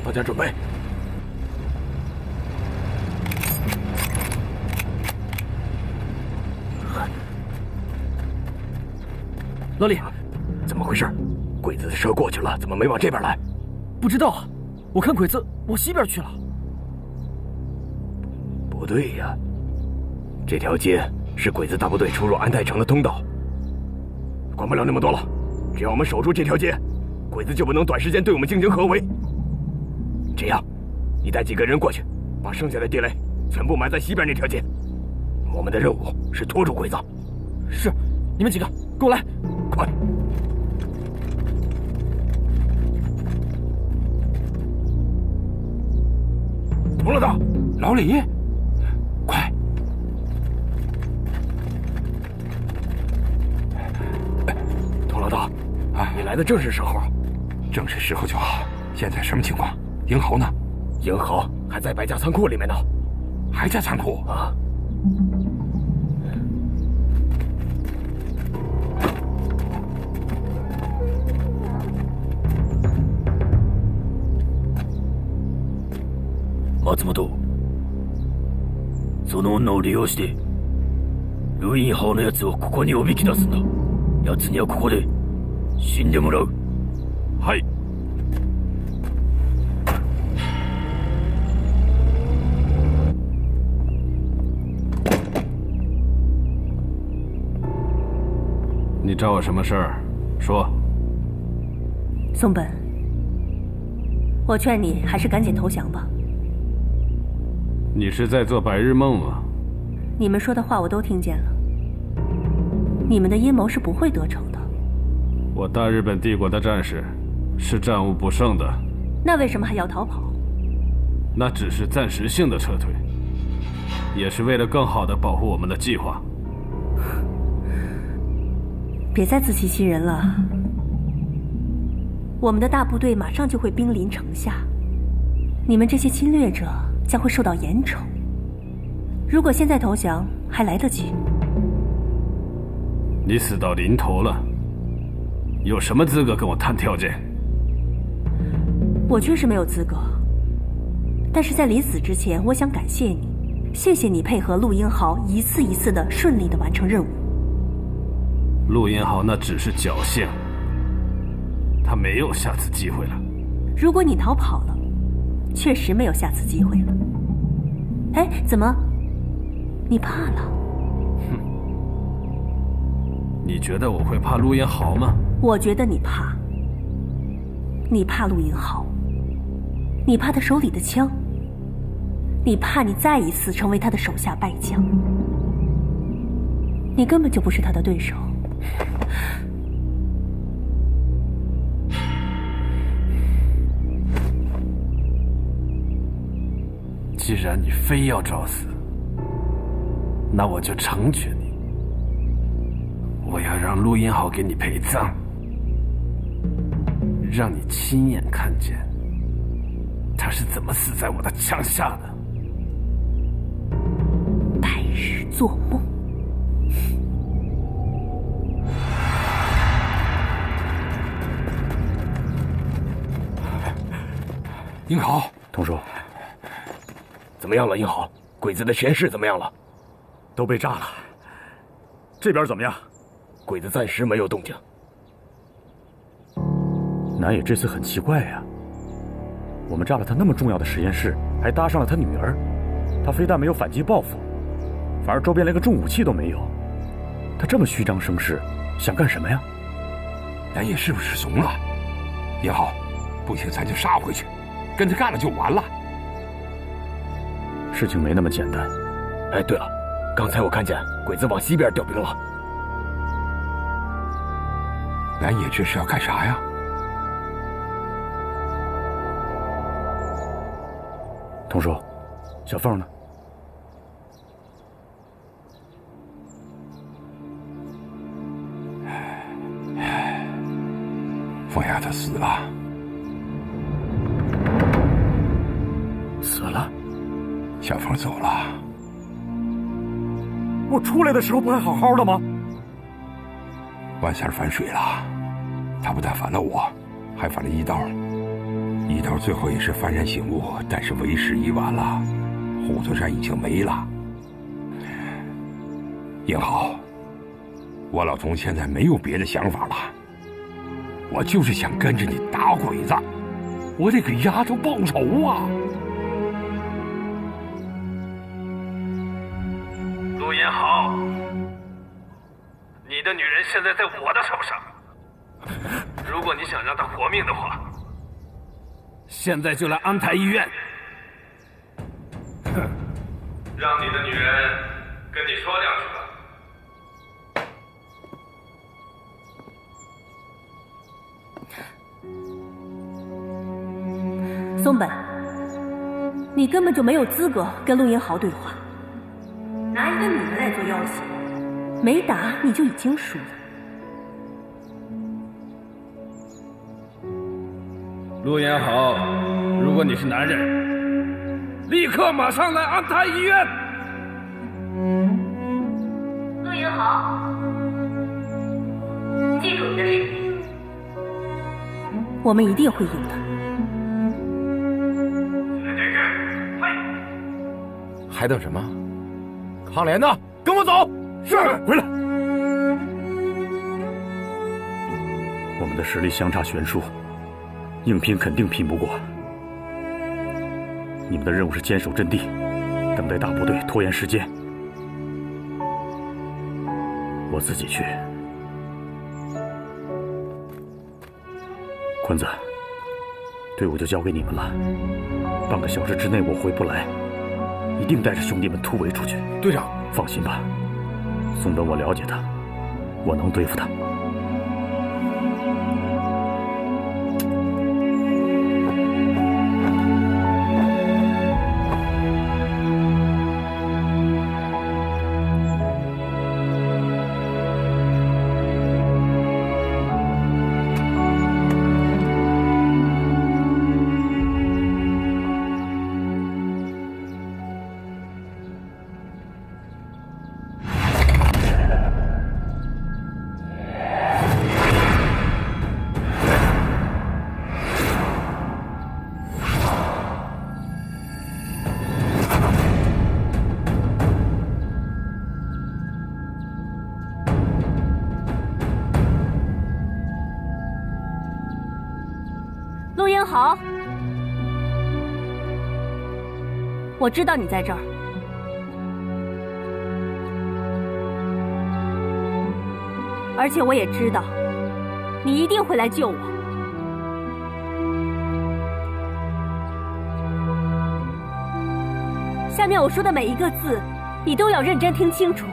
E: 大家准备。
S: 老李，
E: 怎么回事？鬼子的车过去了，怎么没往这边来？
S: 不知道啊，我看鬼子往西边去了。
E: 不对呀，这条街是鬼子大部队出入安泰城的通道。管不了那么多了，只要我们守住这条街，鬼子就不能短时间对我们进行合围。这样，你带几个人过去，把剩下的地雷全部埋在西边那条街。我们的任务是拖住鬼子。
S: 是，你们几个跟我来，
E: 快！
J: 童老大，老李，快！
E: 童老大，你来的正是时候。
J: 正是时候就好。现在什么情况？英豪呢？
E: 英豪还在白家仓库里面呢。
J: 还在仓库
E: 啊？松本、その女を利用してルーインハオのやつをここにおびき出すんだ。やつにはここで死んでもらう。
B: はい。你找我什么事儿？说。
I: 松本，我劝你还是赶紧投降吧。
B: 你是在做白日梦吗？
I: 你们说的话我都听见了。你们的阴谋是不会得逞的。
B: 我大日本帝国的战士是战无不胜的。
I: 那为什么还要逃跑？
B: 那只是暂时性的撤退，也是为了更好的保护我们的计划。
I: 别再自欺欺人了。我们的大部队马上就会兵临城下，你们这些侵略者将会受到严惩。如果现在投降，还来得及。
B: 你死到临头了，有什么资格跟我谈条件？
I: 我确实没有资格，但是在临死之前，我想感谢你，谢谢你配合陆英豪一次一次的顺利的完成任务。
B: 陆英豪那只是侥幸，他没有下次机会了。
I: 如果你逃跑了，确实没有下次机会了。哎，怎么？你怕了？
B: 哼，你觉得我会怕陆英豪吗？
I: 我觉得你怕。你怕陆英豪，你怕他手里的枪，你怕你再一次成为他的手下败将。你根本就不是他的对手。
B: 既然你非要找死，那我就成全你。我要让陆英豪给你陪葬，让你亲眼看见他是怎么死在我的枪下的。
I: 白日做梦。
J: 英豪，
E: 童叔，怎么样了？英豪，鬼子的前世怎么样了？
F: 都被炸了。这边怎么样？
E: 鬼子暂时没有动静。
F: 南野这次很奇怪呀，我们炸了他那么重要的实验室，还搭上了他女儿，他非但没有反击报复，反而周边连个重武器都没有。他这么虚张声势，想干什么呀？
J: 南野是不是怂了？英豪，不行，咱就杀回去，跟他干了就完了。
E: 事情没那么简单。哎，对了，刚才我看见鬼子往西边调兵了。
J: 南野这是要干啥呀？
E: 童叔，小凤呢？
J: 凤丫头死了。
E: 死了？
J: 小凤走了。
F: 我出来的时候不还好好的吗？
J: 万三反水了，他不但反了我，还反了一刀。一刀最后也是幡然醒悟，但是为时已晚了，虎头山已经没了。英豪，我老童现在没有别的想法了，我就是想跟着你打鬼子，我得给丫头报仇啊！
B: 陆延豪，你的女人现在在我的手上，如果你想让她活命的话，现在就来安泰医院。哼，让你的女人跟你说两句吧。
I: 松本，你根本就没有资格跟陆银豪对话。拿一个女人来做要挟，没打你就已经输了。
B: 陆延豪，如果你是男人，立刻马上来安泰医院。
I: 陆银豪，记住你的使命，我们一定会赢的。
N: 还等什么？康莲呢？跟我走！
F: 是，回来。
E: 我们的实力相差悬殊，硬拼肯定拼不过。你们的任务是坚守阵地，等待大部队，拖延时间。我自己去。坤子，队伍就交给你们了。半个小时之内我回不来，一定带着兄弟们突围出去。
N: 队长，
E: 放心吧，松本我了解他，我能对付他。
I: 陆烟豪，我知道你在这儿，而且我也知道你一定会来救我。下面我说的每一个字，你都要认真听清楚。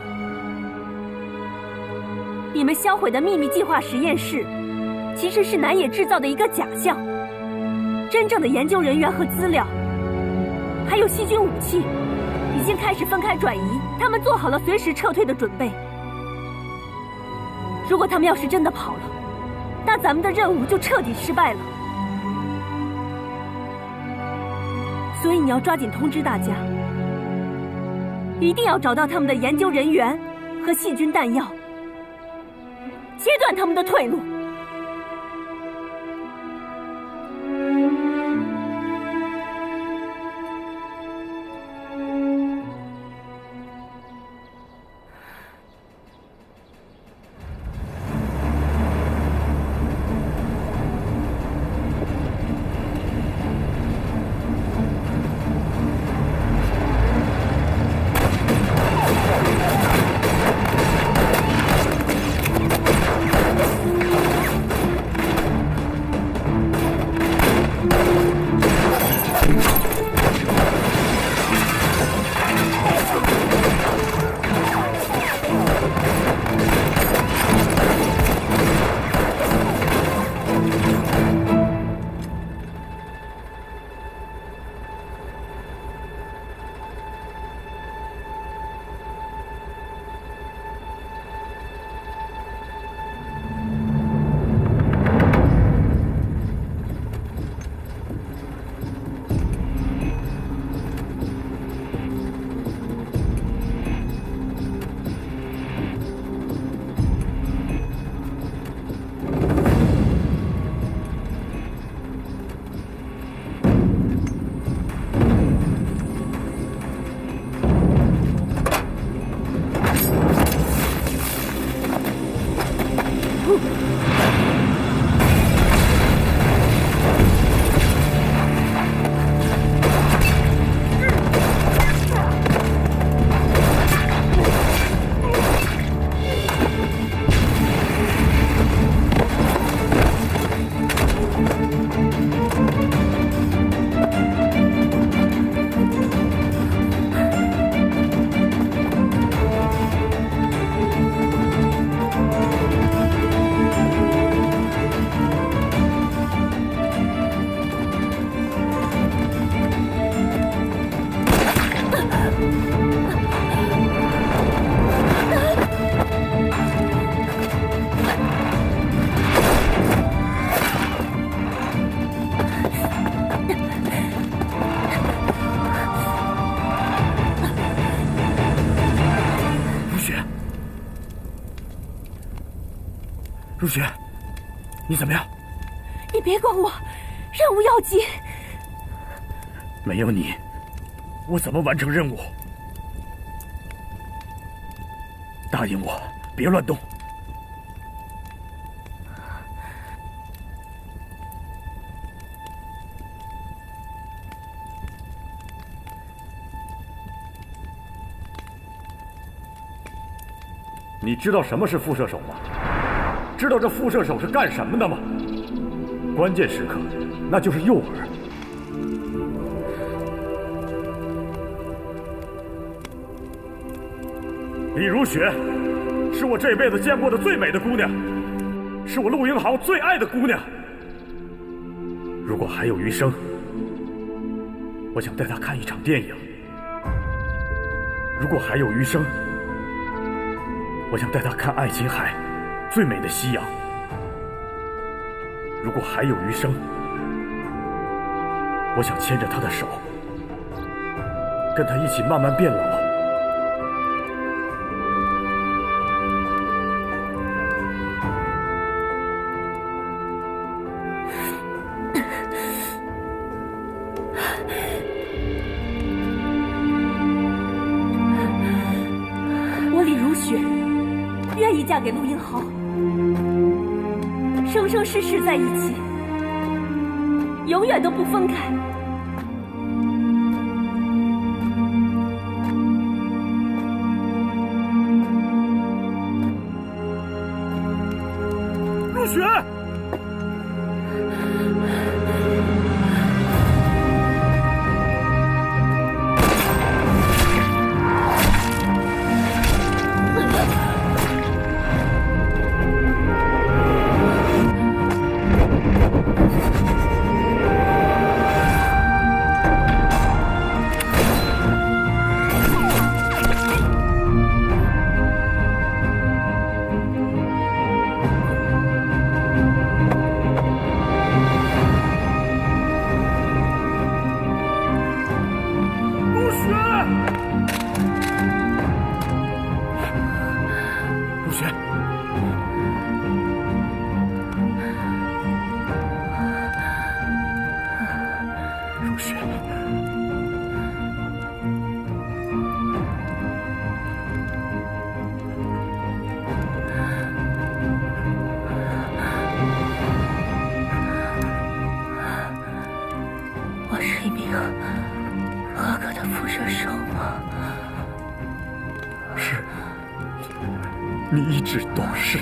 I: 你们销毁的秘密计划实验室，其实是南野制造的一个假象。真正的研究人员和资料，还有细菌武器，已经开始分开转移，他们做好了随时撤退的准备。如果他们要是真的跑了，那咱们的任务就彻底失败了。所以你要抓紧通知大家，一定要找到他们的研究人员和细菌弹药，切断他们的退路。
F: 如雪，你怎么样？
I: 你别管我，任务要紧。
F: 没有你，我怎么完成任务？答应我，别乱动。你知道什么是副射手吗？知道这副射手是干什么的吗？关键时刻，那就是诱饵。李如雪，是我这辈子见过的最美的姑娘，是我陆英豪最爱的姑娘。如果还有余生，我想带她看一场电影。如果还有余生，我想带她看爱琴海最美的夕阳。如果还有余生，我想牵着她的手，跟她一起慢慢变老。
I: 我李如雪愿意嫁给陆英豪，生生世世在一起，永远都不分开。
F: 如雪，
I: 我是一名合格的辐射手吗？
F: 是，你一直都是。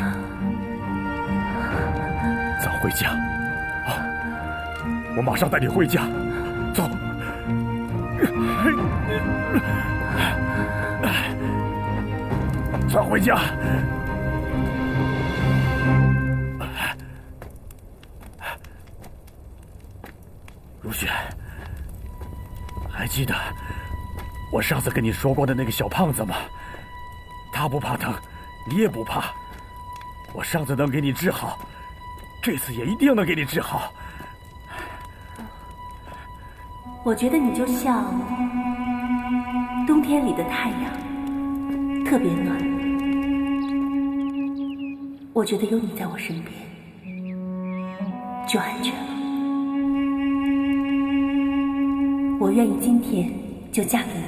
F: 咱回家，啊！我马上带你回家，走。咱回家。如雪，还记得我上次跟你说过的那个小胖子吗？他不怕疼，你也不怕。我上次能给你治好，这次也一定能给你治好。
I: 我觉得你就像冬天里的太阳，特别暖。我觉得有你在我身边，就安全了。我愿意今天就嫁给你。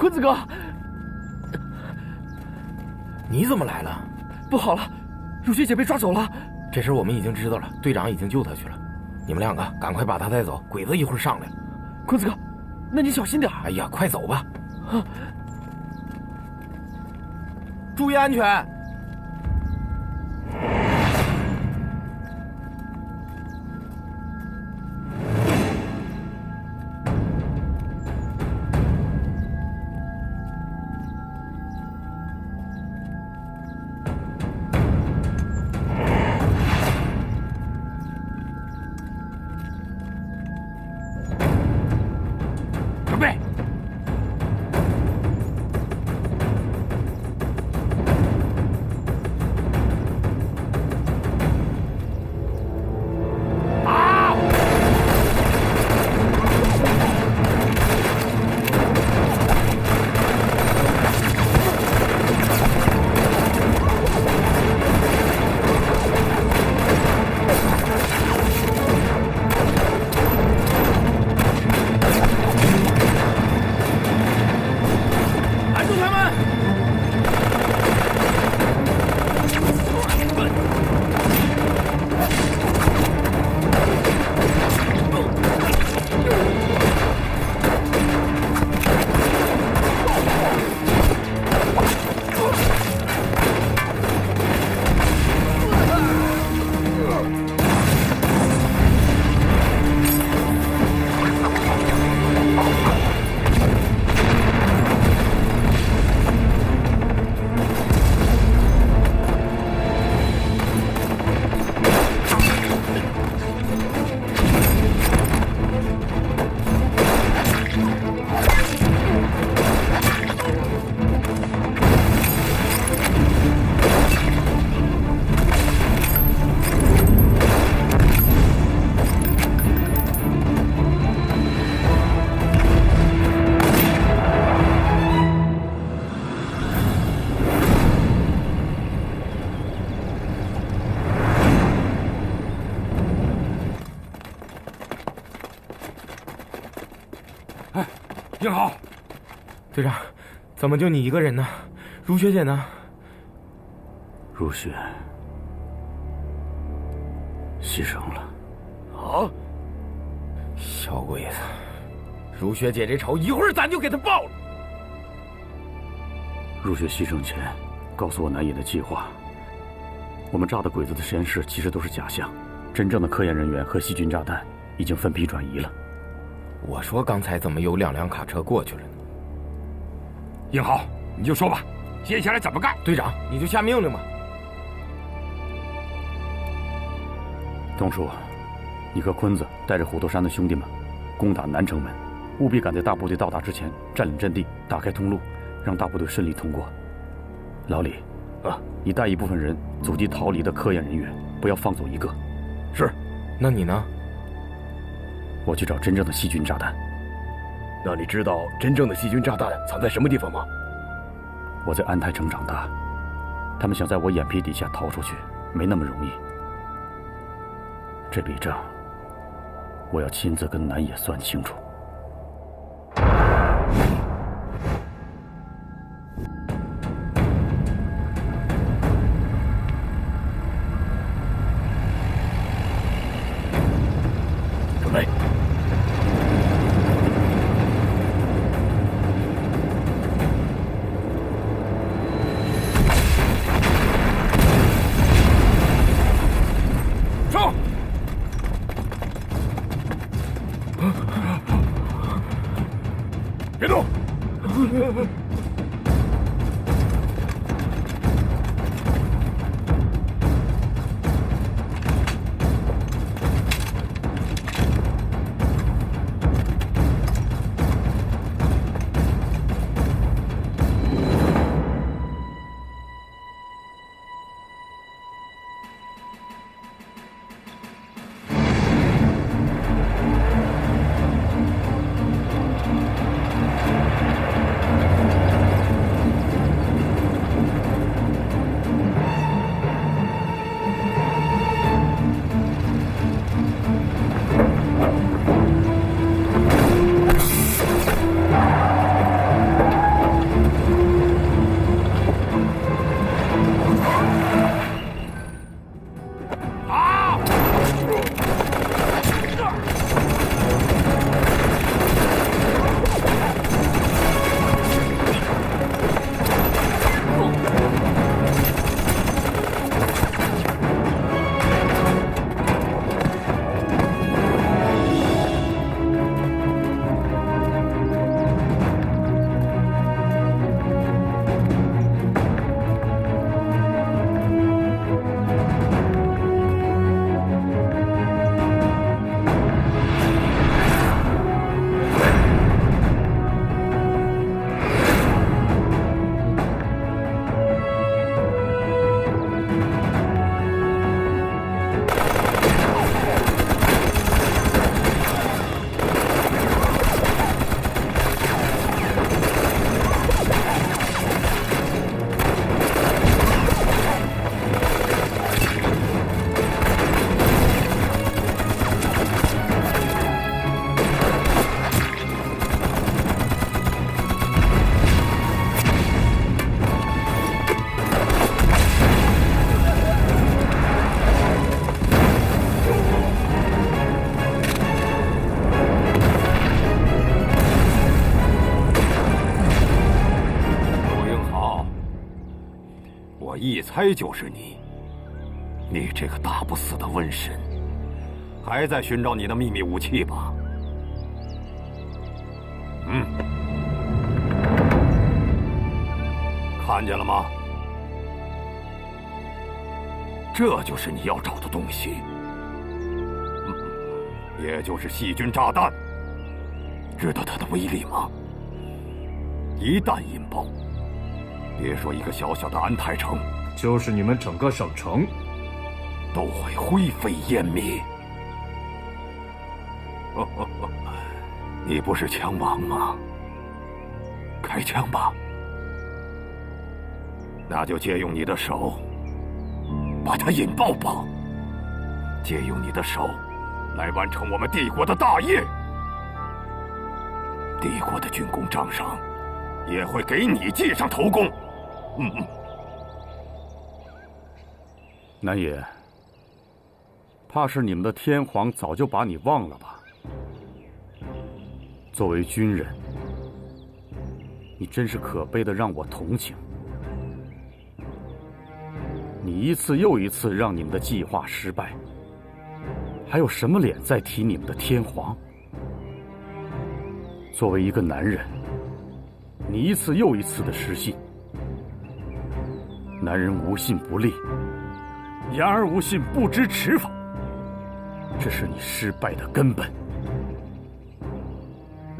S: 坤子哥，
M: 你怎么来了？
S: 不好了，如雪姐被抓走了。
M: 这事我们已经知道了，队长已经救她去了。你们两个赶快把她带走，鬼子一会儿上来了。
S: 坤子哥，那你小心点。
M: 哎呀，快走吧，注意安全。
J: 英豪，
M: 队长，怎么就你一个人呢？如雪姐呢？
E: 如雪牺牲了。
M: 啊！小鬼子，如雪姐这仇一会儿咱就给她报了。
E: 如雪牺牲前告诉我南野的计划，我们炸的鬼子的实验室其实都是假象，真正的科研人员和细菌炸弹已经分批转移了。
M: 我说刚才怎么有2辆卡车过去了呢？
J: 英豪，你就说吧，接下来怎么干？
M: 队长，你就下命令吧。
E: 东叔，你和坤子带着虎头山的兄弟们攻打南城门，务必赶在大部队到达之前占领阵地，打开通路，让大部队顺利通过。老李，你带一部分人阻击逃离的科研人员，不要放走一个。
M: 是。那你呢？
E: 我去找真正的细菌炸弹。那你知道真正的细菌炸弹藏在什么地方吗？我在安泰城长大，他们想在我眼皮底下逃出去，没那么容易。这笔账，我要亲自跟南野算清楚。准备。
J: 上！别动！一猜就是你。你这个打不死的瘟神，还在寻找你的秘密武器吧？看见了吗？这就是你要找的东西，也就是细菌炸弹。知道它的威力吗？一旦引爆，别说一个小小的安泰城，
K: 就是你们整个省城
J: 都会灰飞烟灭。你不是枪王吗？开枪吧，那就借用你的手把它引爆吧，借用你的手来完成我们帝国的大业。帝国的军功章上也会给你记上头功。
C: 南野，怕是你们的天皇早就把你忘了吧？作为军人，你真是可悲的让我同情。你一次又一次让你们的计划失败，还有什么脸再提你们的天皇？作为一个男人，你一次又一次的失信。男人无信不立，言而无信，不知耻否。这是你失败的根本。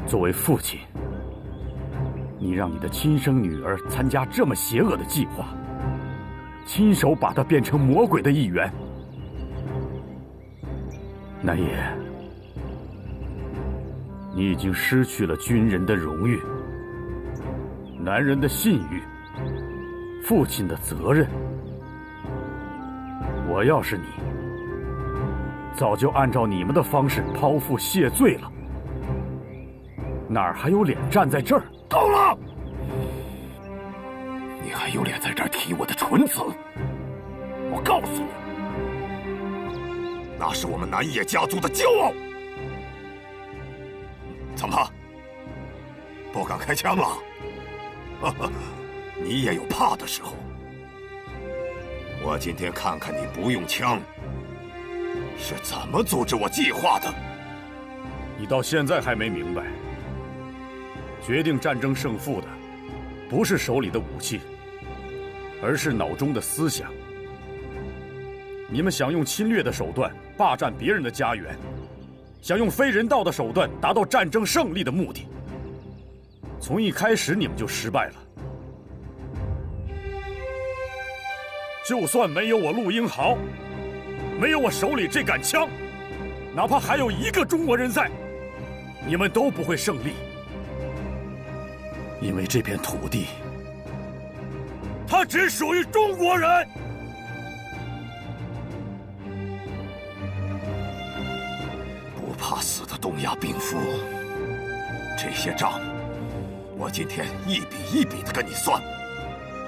C: 作为父亲，你让你的亲生女儿参加这么邪恶的计划，亲手把她变成魔鬼的一员。南野，你已经失去了军人的荣誉、男人的信誉、父亲的责任。我要是你，早就按照你们的方式剖腹谢罪了，哪儿还有脸站在这儿？
J: 够了！你还有脸在这儿提我的纯子？我告诉你，那是我们南野家族的骄傲。怎么，不敢开枪了？你也有怕的时候。我今天看看你不用枪是怎么组织我计划的。
C: 你到现在还没明白，决定战争胜负的不是手里的武器，而是脑中的思想。你们想用侵略的手段霸占别人的家园，想用非人道的手段达到战争胜利的目的。从一开始你们就失败了。就算没有我陆英豪，没有我手里这杆枪，哪怕还有一个中国人在，你们都不会胜利。因为这片土地，它只属于中国人。
J: 不怕死的东亚病夫，这些账，我今天一笔一笔的跟你算。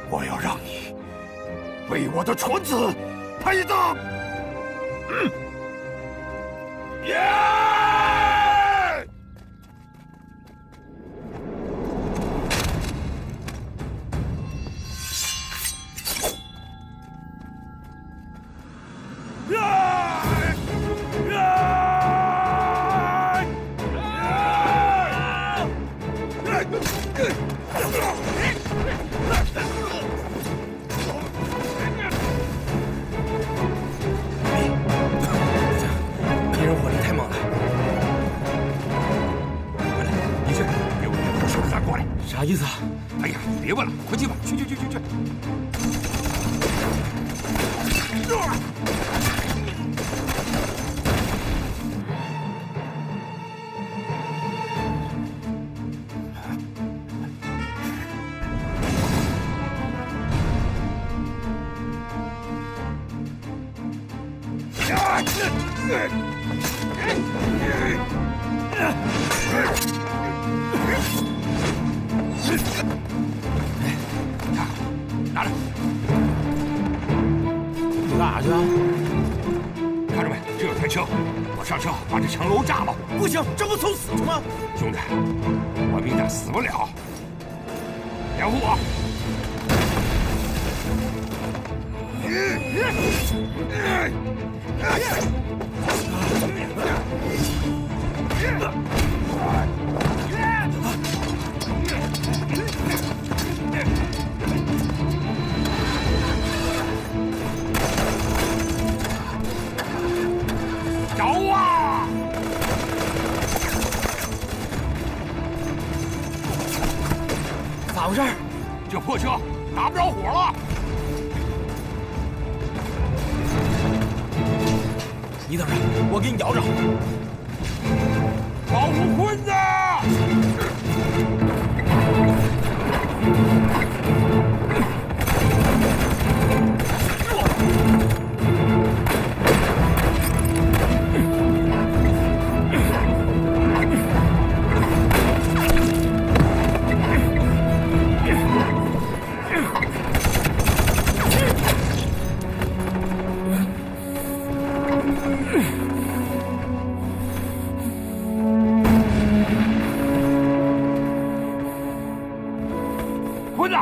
J: 我要让你为我的纯子陪葬。
P: 敌人火力太猛了，
J: 快来，你去给我一把手伞过来。
P: 啥意思啊？
J: 哎呀，你别问了，快去吧，去。拿来！
P: 你干啥去啊？
J: 看着没？这有台车，我上车把这城楼炸了。
P: 不行，这不送死去吗？
J: 兄弟，我比他死不了，掩护我！着啊！
N: 咋回事？
J: 这破车打不着火了。
N: 你等着，我给你摇着。
J: 保护坤子！坤子，